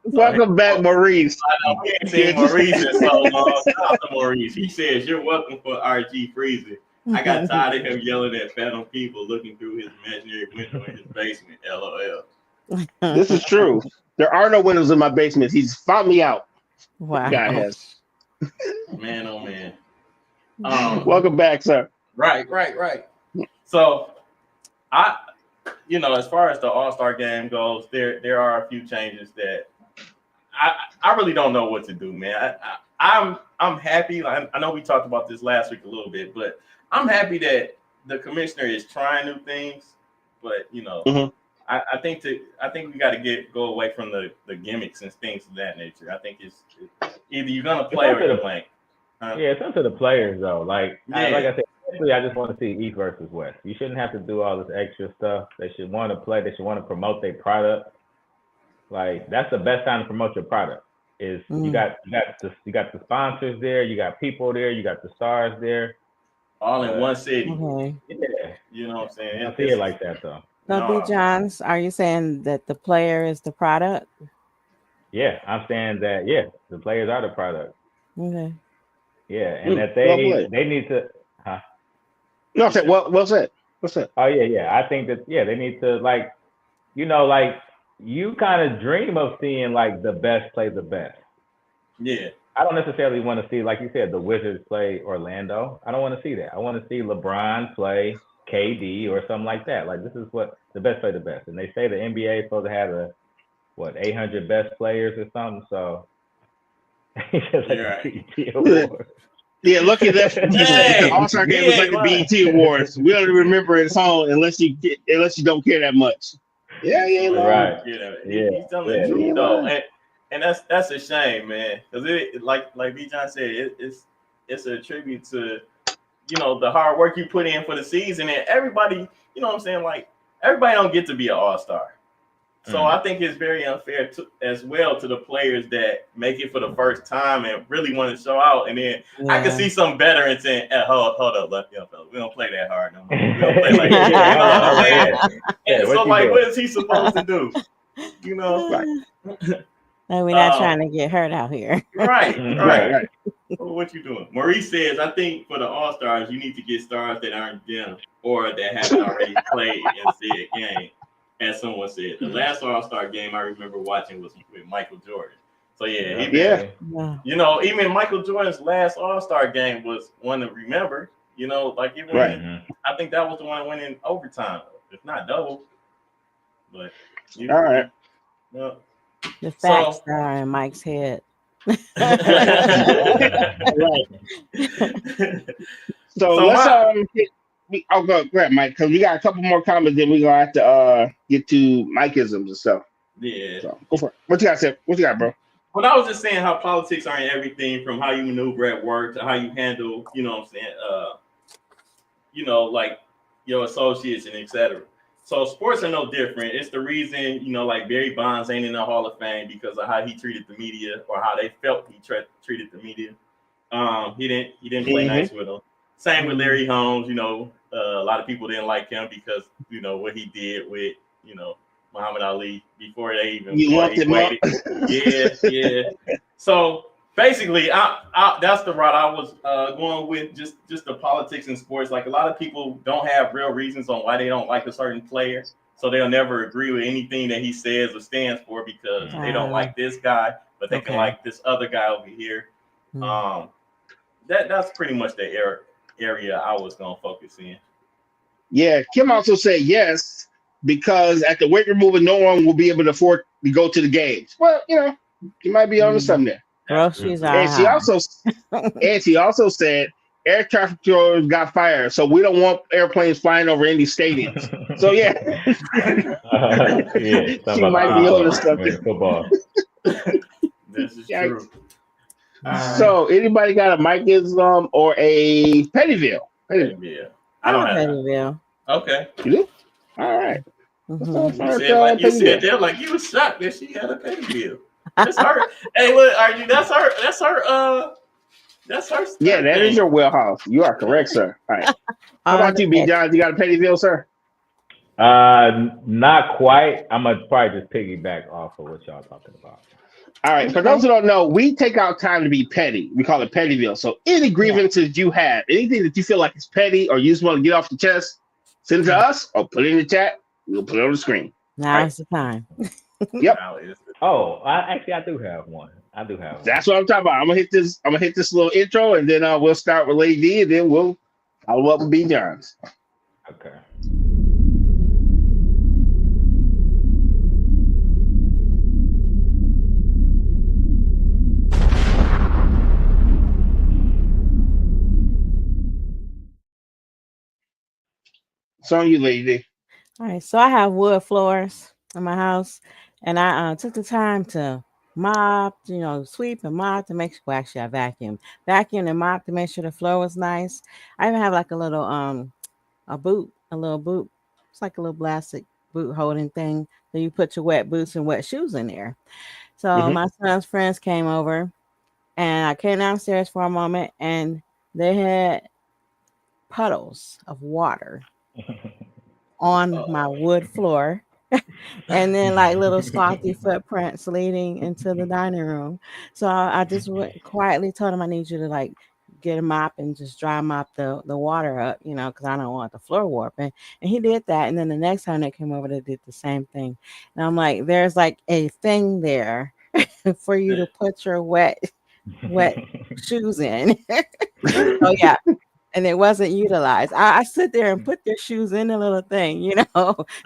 Welcome back, Maurice. I know we ain't seen Maurice in so long. Shout out to Maurice. He says, "You're welcome for RG Freezer." I got tired of him yelling at phantom people looking through his imaginary window in his basement. LOL. This is true. There are no windows in my basement. He's found me out. Wow. Guy has. Man, oh man. Welcome back, sir. Right. So, as far as the All-Star game goes, there are a few changes that I really don't know what to do, man. I'm happy. I know we talked about this last week a little bit, but I'm happy that the commissioner is trying new things. But I think we got to go away from the gimmicks and things of that nature. I think it's either you're gonna play or you're playing. Yeah, it's up to the players though. Like I said, basically, I just want to see East versus West. You shouldn't have to do all this extra stuff. They should want to play. They should want to promote their product. Like that's the best time to promote your product. Is you got the sponsors there, you got people there, you got the stars there, all in one city. Okay. Yeah, you know what I'm saying. I see it like that though. So, B. Johns, are you saying that the player is the product? Yeah, I'm saying that. Yeah, the players are the product. Okay. Yeah, and that they need to. Huh? No, I said, what's that? What's that? Oh yeah. I think that they need to like you kind of dream of seeing like the best play the best. Yeah. I don't necessarily want to see, like you said, the Wizards play Orlando. I don't want to see that. I want to see LeBron play KD or something like that. Like this is what the best play the best. And they say the NBA is supposed to have 800 best players or something. So it's just like the BET Awards. Yeah, lucky that the All-Star game was like the BET Awards. We don't remember it all unless you don't care that much. Yeah, right. He's telling the truth though, and that's a shame, man. Because it like B. John said, it's a tribute to the hard work you put in for the season, and everybody, you know what I'm saying, like everybody don't get to be an all-star. So I think it's very unfair as well to the players that make it for the first time and really want to show out. And then I can see some veterans saying, hold up, we don't play that hard no more. We don't play like that. So like, what is he supposed to do? Like we're not trying to get hurt out here. Right. What you doing? Maurice says, I think for the All-Stars, you need to get stars that aren't them or that haven't already played and said game. As someone said, the last All-Star game I remember watching was with Michael Jordan. So even Michael Jordan's last All-Star game was one to remember. Like it went. I think that was the one that went in overtime, if not double. But all right. Well, the facts are in Mike's head. So let's I'll go grab Mike because we got a couple more comments. Then we're gonna have to get to Mikeisms and stuff. Yeah. So go for it. What you got, Seth? What you got, bro? Well, I was just saying how politics are in everything from how you maneuver at work to how you handle, you know what I'm saying, like your associates and etc. So sports are no different. It's the reason, like Barry Bonds ain't in the Hall of Fame because of how he treated the media or how they felt he treated the media. He didn't play nice with them. Same with Larry Holmes. A lot of people didn't like him because what he did with Muhammad Ali before they even played it. Yeah. So basically, that's the route I was going with. Just the politics in sports. Like a lot of people don't have real reasons on why they don't like a certain player, so they'll never agree with anything that he says or stands for because they don't like this guy, but they can like this other guy over here. That's pretty much the area I was gonna focus in. Yeah, Kim also said yes because at the weight removal, no one will be able to afford to go to the games. Well, you might be on to something there. Groceries are and she also said air traffic controllers got fired, so we don't want airplanes flying over any stadiums. So she might be on to something. Football. This is true. So anybody got a Mikeism or a Pettyville? Pettyville. I don't have Pettyville. Okay. You do? All right. Mm-hmm. You said like you said that like you was shocked that she had a petty bill. That's her. Hey, look, are you? That's her. That's her. That's her. Yeah, that is your wheelhouse. You are correct, sir. All right. How about you, B. John? You got a petty bill, sir? Not quite. I'm gonna probably just piggyback off of what y'all talking about. All right. For those who don't know, we take out time to be petty. We call it petty bill. So any grievances you have, anything that you feel like is petty or you just want to get off the chest, send it to us or put it in the chat. We'll put it on the screen. Now's the time. Yep. Oh, I do have one. That's what I'm talking about. I'm gonna hit this little intro, and then we'll start with Lady D, and then we'll follow up with B. Johns. Okay. It's on you, Lady D. All right, so I have wood floors in my house, and I took the time to mop, sweep and mop to make sure. Well, actually, I vacuum and mop to make sure the floor was nice. I even have like a little boot. It's like a little plastic boot holding thing. So you put your wet boots and wet shoes in there. So my son's friends came over, and I came downstairs for a moment, and they had puddles of water on my wood floor. And then like little sloppy footprints leading into the dining room. So I just went quietly told him I need you to like get a mop and just dry mop the water up, because I don't want the floor warping. And he did that. And then the next time they came over, they did the same thing. And I'm like, there's like a thing there for you to put your wet shoes in. So yeah. And it wasn't utilized. I sit there and put their shoes in the little thing,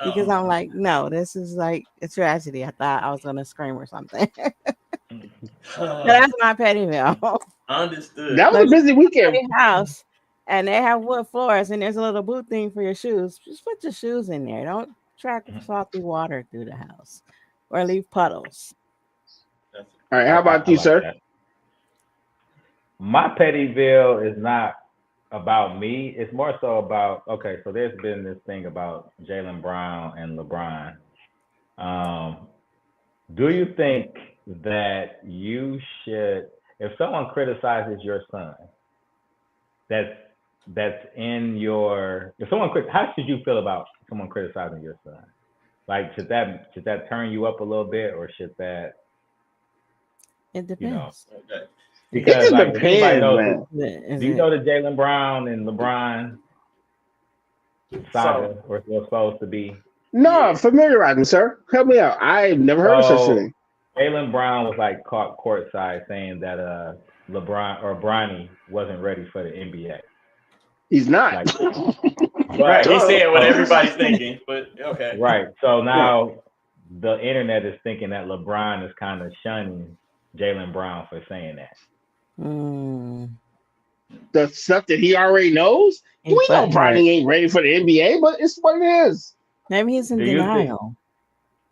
because I'm like, no, this is like a tragedy. I thought I was going to scream or something. That's my petty bill. Understood. That was a busy weekend. House, and they have wood floors, and there's a little boot thing for your shoes. Just put your shoes in there. Don't track salty water through the house or leave puddles. All right. How about you, sir? That. My petty bill is not about me. It's more so about, so there's been this thing about Jaylen Brown and LeBron. Do you think that you should, if someone criticizes your son, that's in your, how should you feel about someone criticizing your son? Like, should that turn you up a little bit, or should that? It depends. Because it like, depends, man. Do you know the Jaylen Brown and LeBron saga where they're supposed to be? No, familiarize me, sir. Help me out. I've never heard of such a thing. Jaylen Brown was like caught courtside saying that LeBron or Bronny wasn't ready for the NBA. He's not. Right. He said what everybody's thinking, but okay. Right. So now the internet is thinking that LeBron is kind of shunning Jaylen Brown for saying that. The stuff that he already knows. We know Bronny ain't ready for the NBA, but it's what it is. Maybe he's in denial.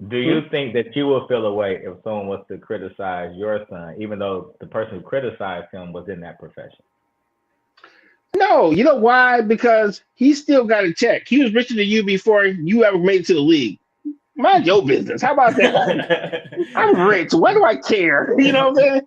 Do you think that you will feel a way if someone was to criticize your son, even though the person who criticized him was in that profession? No, you know why? Because he still got a check. He was richer than you before you ever made it to the league. Mind your business. How about that? I'm rich. What do I care? You know what I'm saying?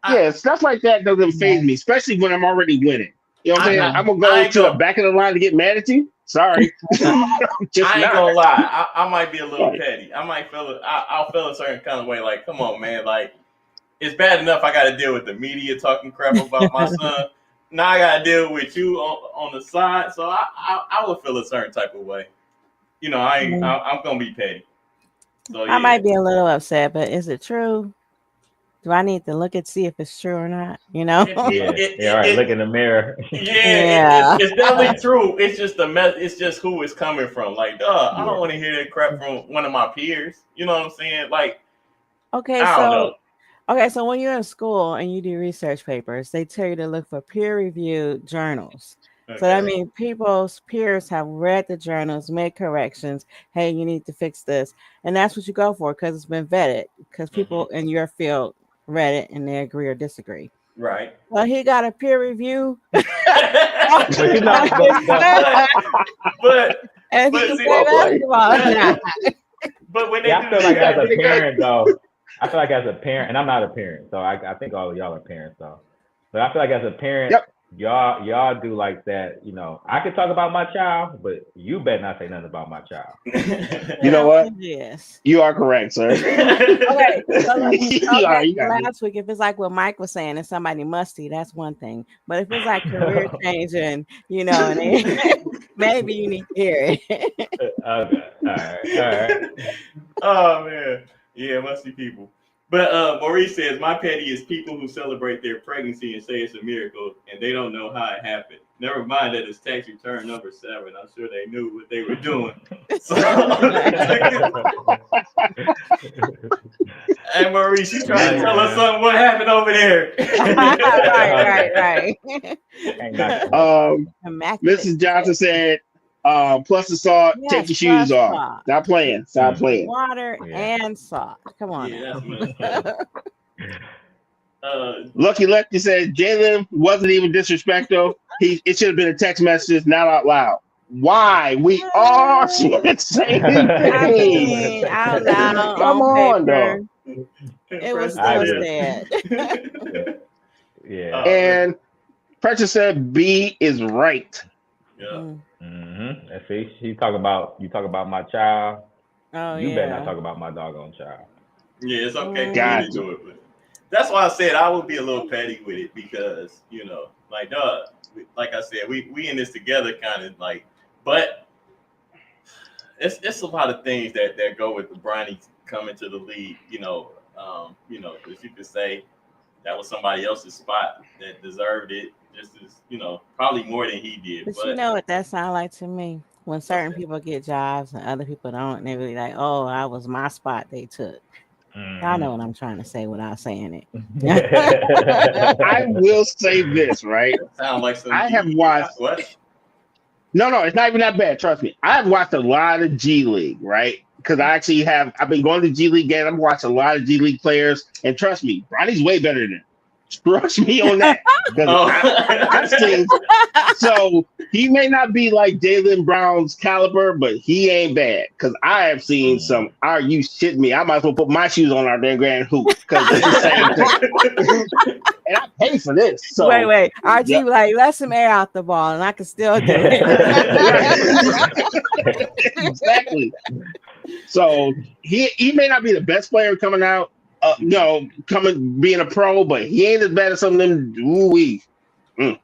Yeah, stuff like that doesn't faze me, especially when I'm already winning. You know what I'm saying? I'm going to go to the back of the line to get mad at you. Sorry. I ain't gonna lie. I might be a little petty. I might I'll feel a certain kind of way. Like, come on, man. Like, it's bad enough I got to deal with the media talking crap about my son. Now I got to deal with you on the side. So I would feel a certain type of way. I'm gonna be petty. So I might be a little upset, but is it true? Do I need to look and see if it's true or not? Yeah, right. Look in the mirror. It's definitely true. It's just it's just who it's coming from. Like, I don't want to hear that crap from one of my peers. You know what I'm saying? Like, okay, so when you're in school and you do research papers, they tell you to look for peer-reviewed journals. Okay. So that means people's peers have read the journals, made corrections. Hey, you need to fix this, and that's what you go for because it's been vetted. Because people in your field read it and they agree or disagree. Right. Well, he got a peer review. but And But he can see, play basketball now. But when they Yeah, do I feel like as a They got- parent though, I feel like as a parent, and I'm not a parent, so I think all of y'all are parents though. But I feel like as a parent, Yep. y'all do like that. You know, I can talk about my child, but you better not say nothing about my child. You know what? Yes. You are correct, sir. Okay. So let me go You are, back you to got it. last week. If it's like what Mike was saying and somebody musty, that's one thing. But if it's like career changing, you know, and maybe you need to hear it. Okay, all right. Oh man, yeah, must be people. But Maurice says my petty is people who celebrate their pregnancy and say it's a miracle and they don't know how it happened. Never mind that it's tax return number 7. I'm sure they knew what they were doing. So, hey Maurice, you trying to tell us something? What happened over there? right. Ain't nothing. Immaculate. Mrs. Johnson said, plus the salt, take your shoes plus off. salt. Stop playing. Stop playing. Water Yeah. and salt. Come on. Yeah, now. that's messed up. Lucky Lefty said Jalen wasn't even disrespectful. It should have been a text message, not out loud. Why? We all said the same I thing. mean, out loud Come on, paper. though. It was I still agree. sad. Yeah. And Precious said B is right. Yeah. Mm-hmm. And see, you talk about my child. Oh, You yeah. better not talk about my doggone child. Yeah, it's okay for Gotcha. me to do it, but that's why I said I would be a little petty with it because like like I said, we in this together, kind of like, but it's a lot of things that go with the Bronny coming to the league. Because you could say that was somebody else's spot that deserved it, just as probably more than he did. But you know what that sounds like to me? When certain people get jobs and other people don't, and they really like, oh, that was my spot they took. I know what I'm trying to say without saying it. I will say this, right? Sound like some. I have watched. What? No, it's not even that bad. Trust me. I've watched a lot of G League, right? Because I've been going to G League games. I've watched a lot of G League players, and trust me, Bronny's way better than him. Trust me on that. I've seen. So he may not be like Jaylen Brown's caliber, but he ain't bad. Because I have seen some. Are you shitting me? I might as well put my shoes on our damn grand hoop because it's the same thing. And I pay for this. So wait. RG like let some air out the ball, and I can still do it. Exactly. So he may not be the best player coming out. Being a pro, but he ain't as bad as some of them. I'm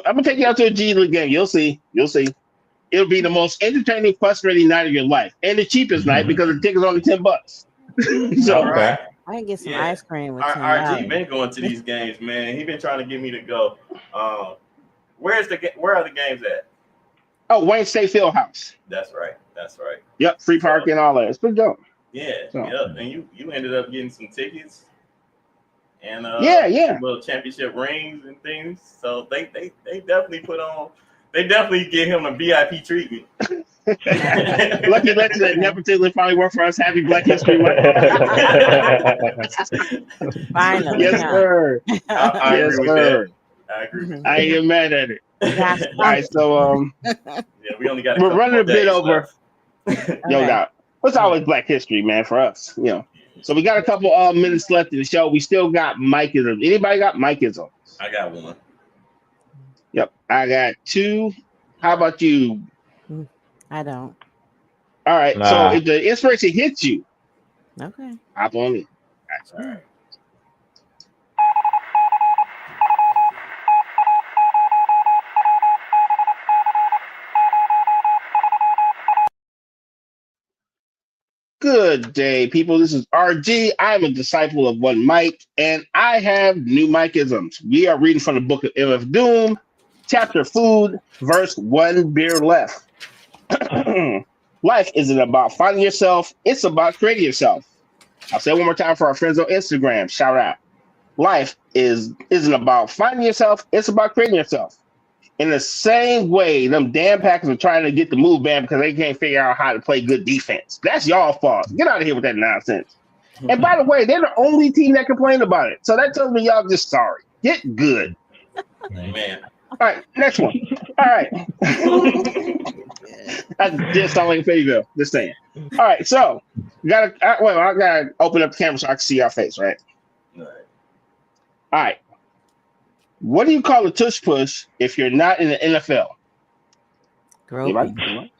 gonna take you out to a G League game. You'll see. It'll be the most entertaining, frustrating night of your life, and the cheapest night because the ticket's only $10. So right. I can get some ice cream with RG been going to these games, man. He been trying to get me to go. Where are the games at? Oh, Wayne State Fieldhouse. That's right. Yep, free parking and all that. It's pretty dope. Yeah. And you ended up getting some tickets and little championship rings and things. So they definitely put on. They definitely give him a VIP treatment. Lucky Legend that nepotism finally worked for us. Happy Black History Month. Finally, yes, sir. I agree with that. I agree. I ain't even mad at it. All right, so we only got. We're running a bit over. Okay. No doubt. It's always Black History, man, for us. So we got a couple minutes left in the show. We still got Mikeism. Anybody got Mikeism? I got one. Yep, I got 2. How about you? I don't. All right. So if the inspiration hits you, okay, hop on it. All right. Good day, people. This is RG. I'm a disciple of One Mike, and I have new Mikeisms. We are reading from the book of MF Doom, chapter Food, verse 1 beer left. Life isn't about finding yourself. It's about creating yourself. I'll say it one more time for our friends on Instagram. Shout out. Life isn't about finding yourself. It's about creating yourself. In the same way, them damn Packers are trying to get the move ban because they can't figure out how to play good defense. That's y'all fault. Get out of here with that nonsense. And by the way, they're the only team that complained about it. So that tells me y'all just sorry. Get good. Man. All right, next one. All right. I just sound like a petty bill. Just saying. All right, so I gotta open up the camera so I can see your face, right? All right. What do you call a tush push if you're not in the NFL? Groping.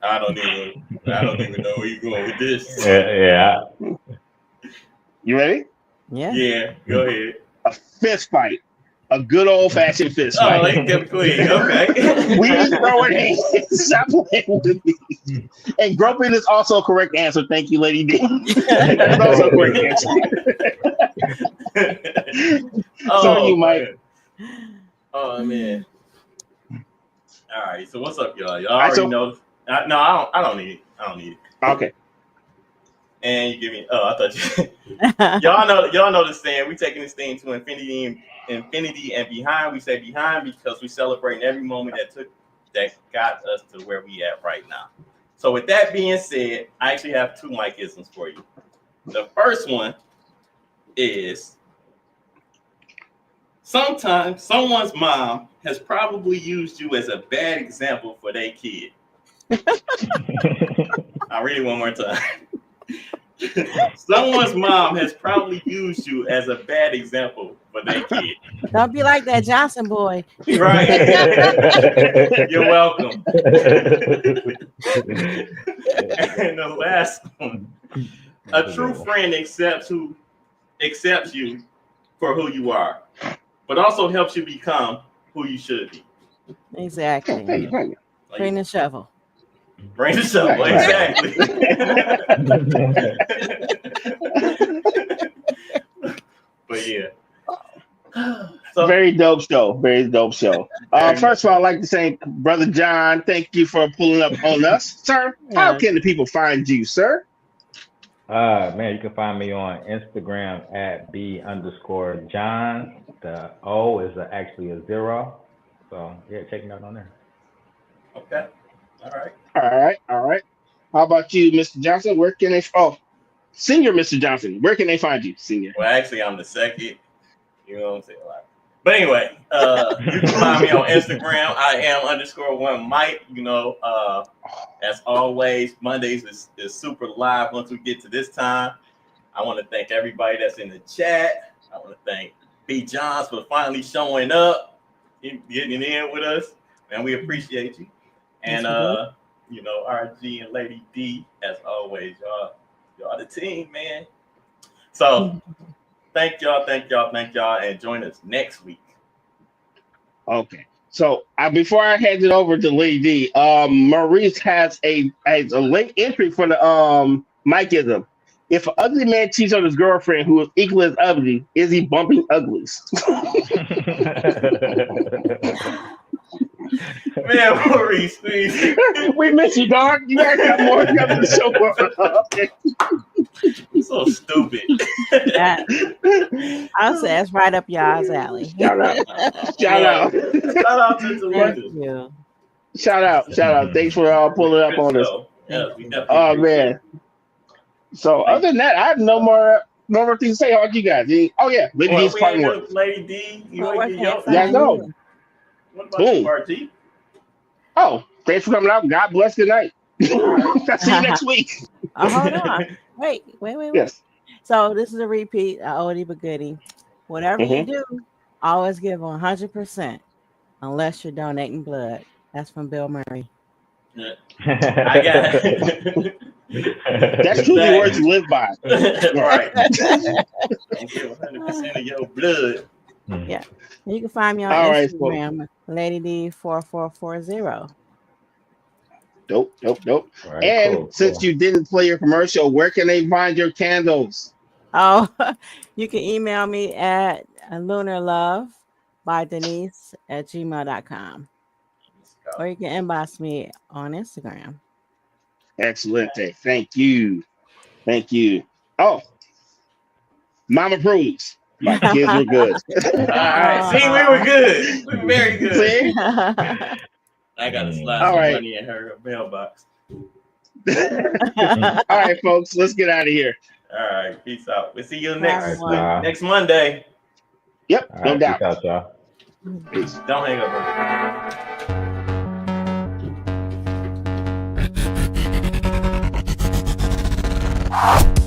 I don't even know where you're going with this. Yeah. You ready? Yeah. Yeah, go ahead. A fist fight. A good old fashioned fist fight. Oh, like kept clean. Okay. We ain't throwing hands. Stop playing with me. And groping is also a correct answer. Thank you, Lady D. That is also a correct answer. So you, Mike. Oh man. All right. So what's up, y'all? Y'all already know. No, I don't need it. Okay. And you give me. Oh, I thought you. y'all know the saying. We taking this thing to infinity and behind. We say behind because we celebrating every moment that got us to where we at right now. So with that being said, I actually have 2 Mike-isms for you. The first one is sometimes someone's mom has probably used you as a bad example for their kid. I'll read it one more time. Someone's mom has probably used you as a bad example for their kid. Don't be like that Johnson boy. Right. You're welcome. And the last one. A true friend accepts you for who you are, but also helps you become who you should be. Exactly. Bring the shovel. Bring the shovel, exactly. But yeah. So, very dope show. First of all, I'd like to say, Brother John, thank you for pulling up on us. Sir, how can the people find you, sir? Man, you can find me on Instagram at B_John. The O is actually a 0. So yeah, check me out on there. Okay. All right. How about you, Mr. Johnson? Where can they? Oh, Senior Mr. Johnson. Where can they find you, Senior? Well, actually, I'm the second. You know what I'm saying? But anyway, you can find me on Instagram. I am _1 Mike. You know, as always, Mondays is super live. Once we get to this time, I want to thank everybody that's in the chat. I want to thank B. Johns for finally showing up, getting in with us, and we appreciate you. And you know, RG and Lady D, as always, y'all the team, man. So thank y'all, and join us next week. Okay. So before I hand it over to Lady D, Maurice has a late entry for the Mike-ism. If an ugly man cheats on his girlfriend who is equal as ugly, is he bumping uglies? Man, Maurice, please. We miss you, dog. You guys got more coming to show You're so stupid. I'll say that's right up y'all's alley. Shout out to the you. Shout out. Thanks for pulling up on us. Oh man. So other than that, I have no more things to say. How about you guys? Oh yeah, Lady D's part 1. Lady D, yeah, go. What about you, RG? Oh, thanks for coming out. God bless. Good night. I'll see you next week. Hold on. Wait. Yes. So this is a repeat, oldie but goodie. Whatever you do, always give 100% unless you're donating blood. That's from Bill Murray. Yeah. I got it. That's truly words to live by. Right. Don't give 100% of your blood. Yeah. You can find me on Instagram, Lady D4440. Dope. Right, and since you didn't play your commercial, where can they find your candles? Oh, you can email me at lunarlove@denise@gmail.com. Or you can inbox me on Instagram. Excellent. Thank you. Oh, Mama approves. My kids were good. All right. See, we were good. We were very good. See? I got to slide some money in her mailbox. All right, folks. Let's get out of here. All right. Peace out. We'll see you next Monday. Yep. All no right, doubt. Peace out, y'all. Peace. Don't hang up. Bye.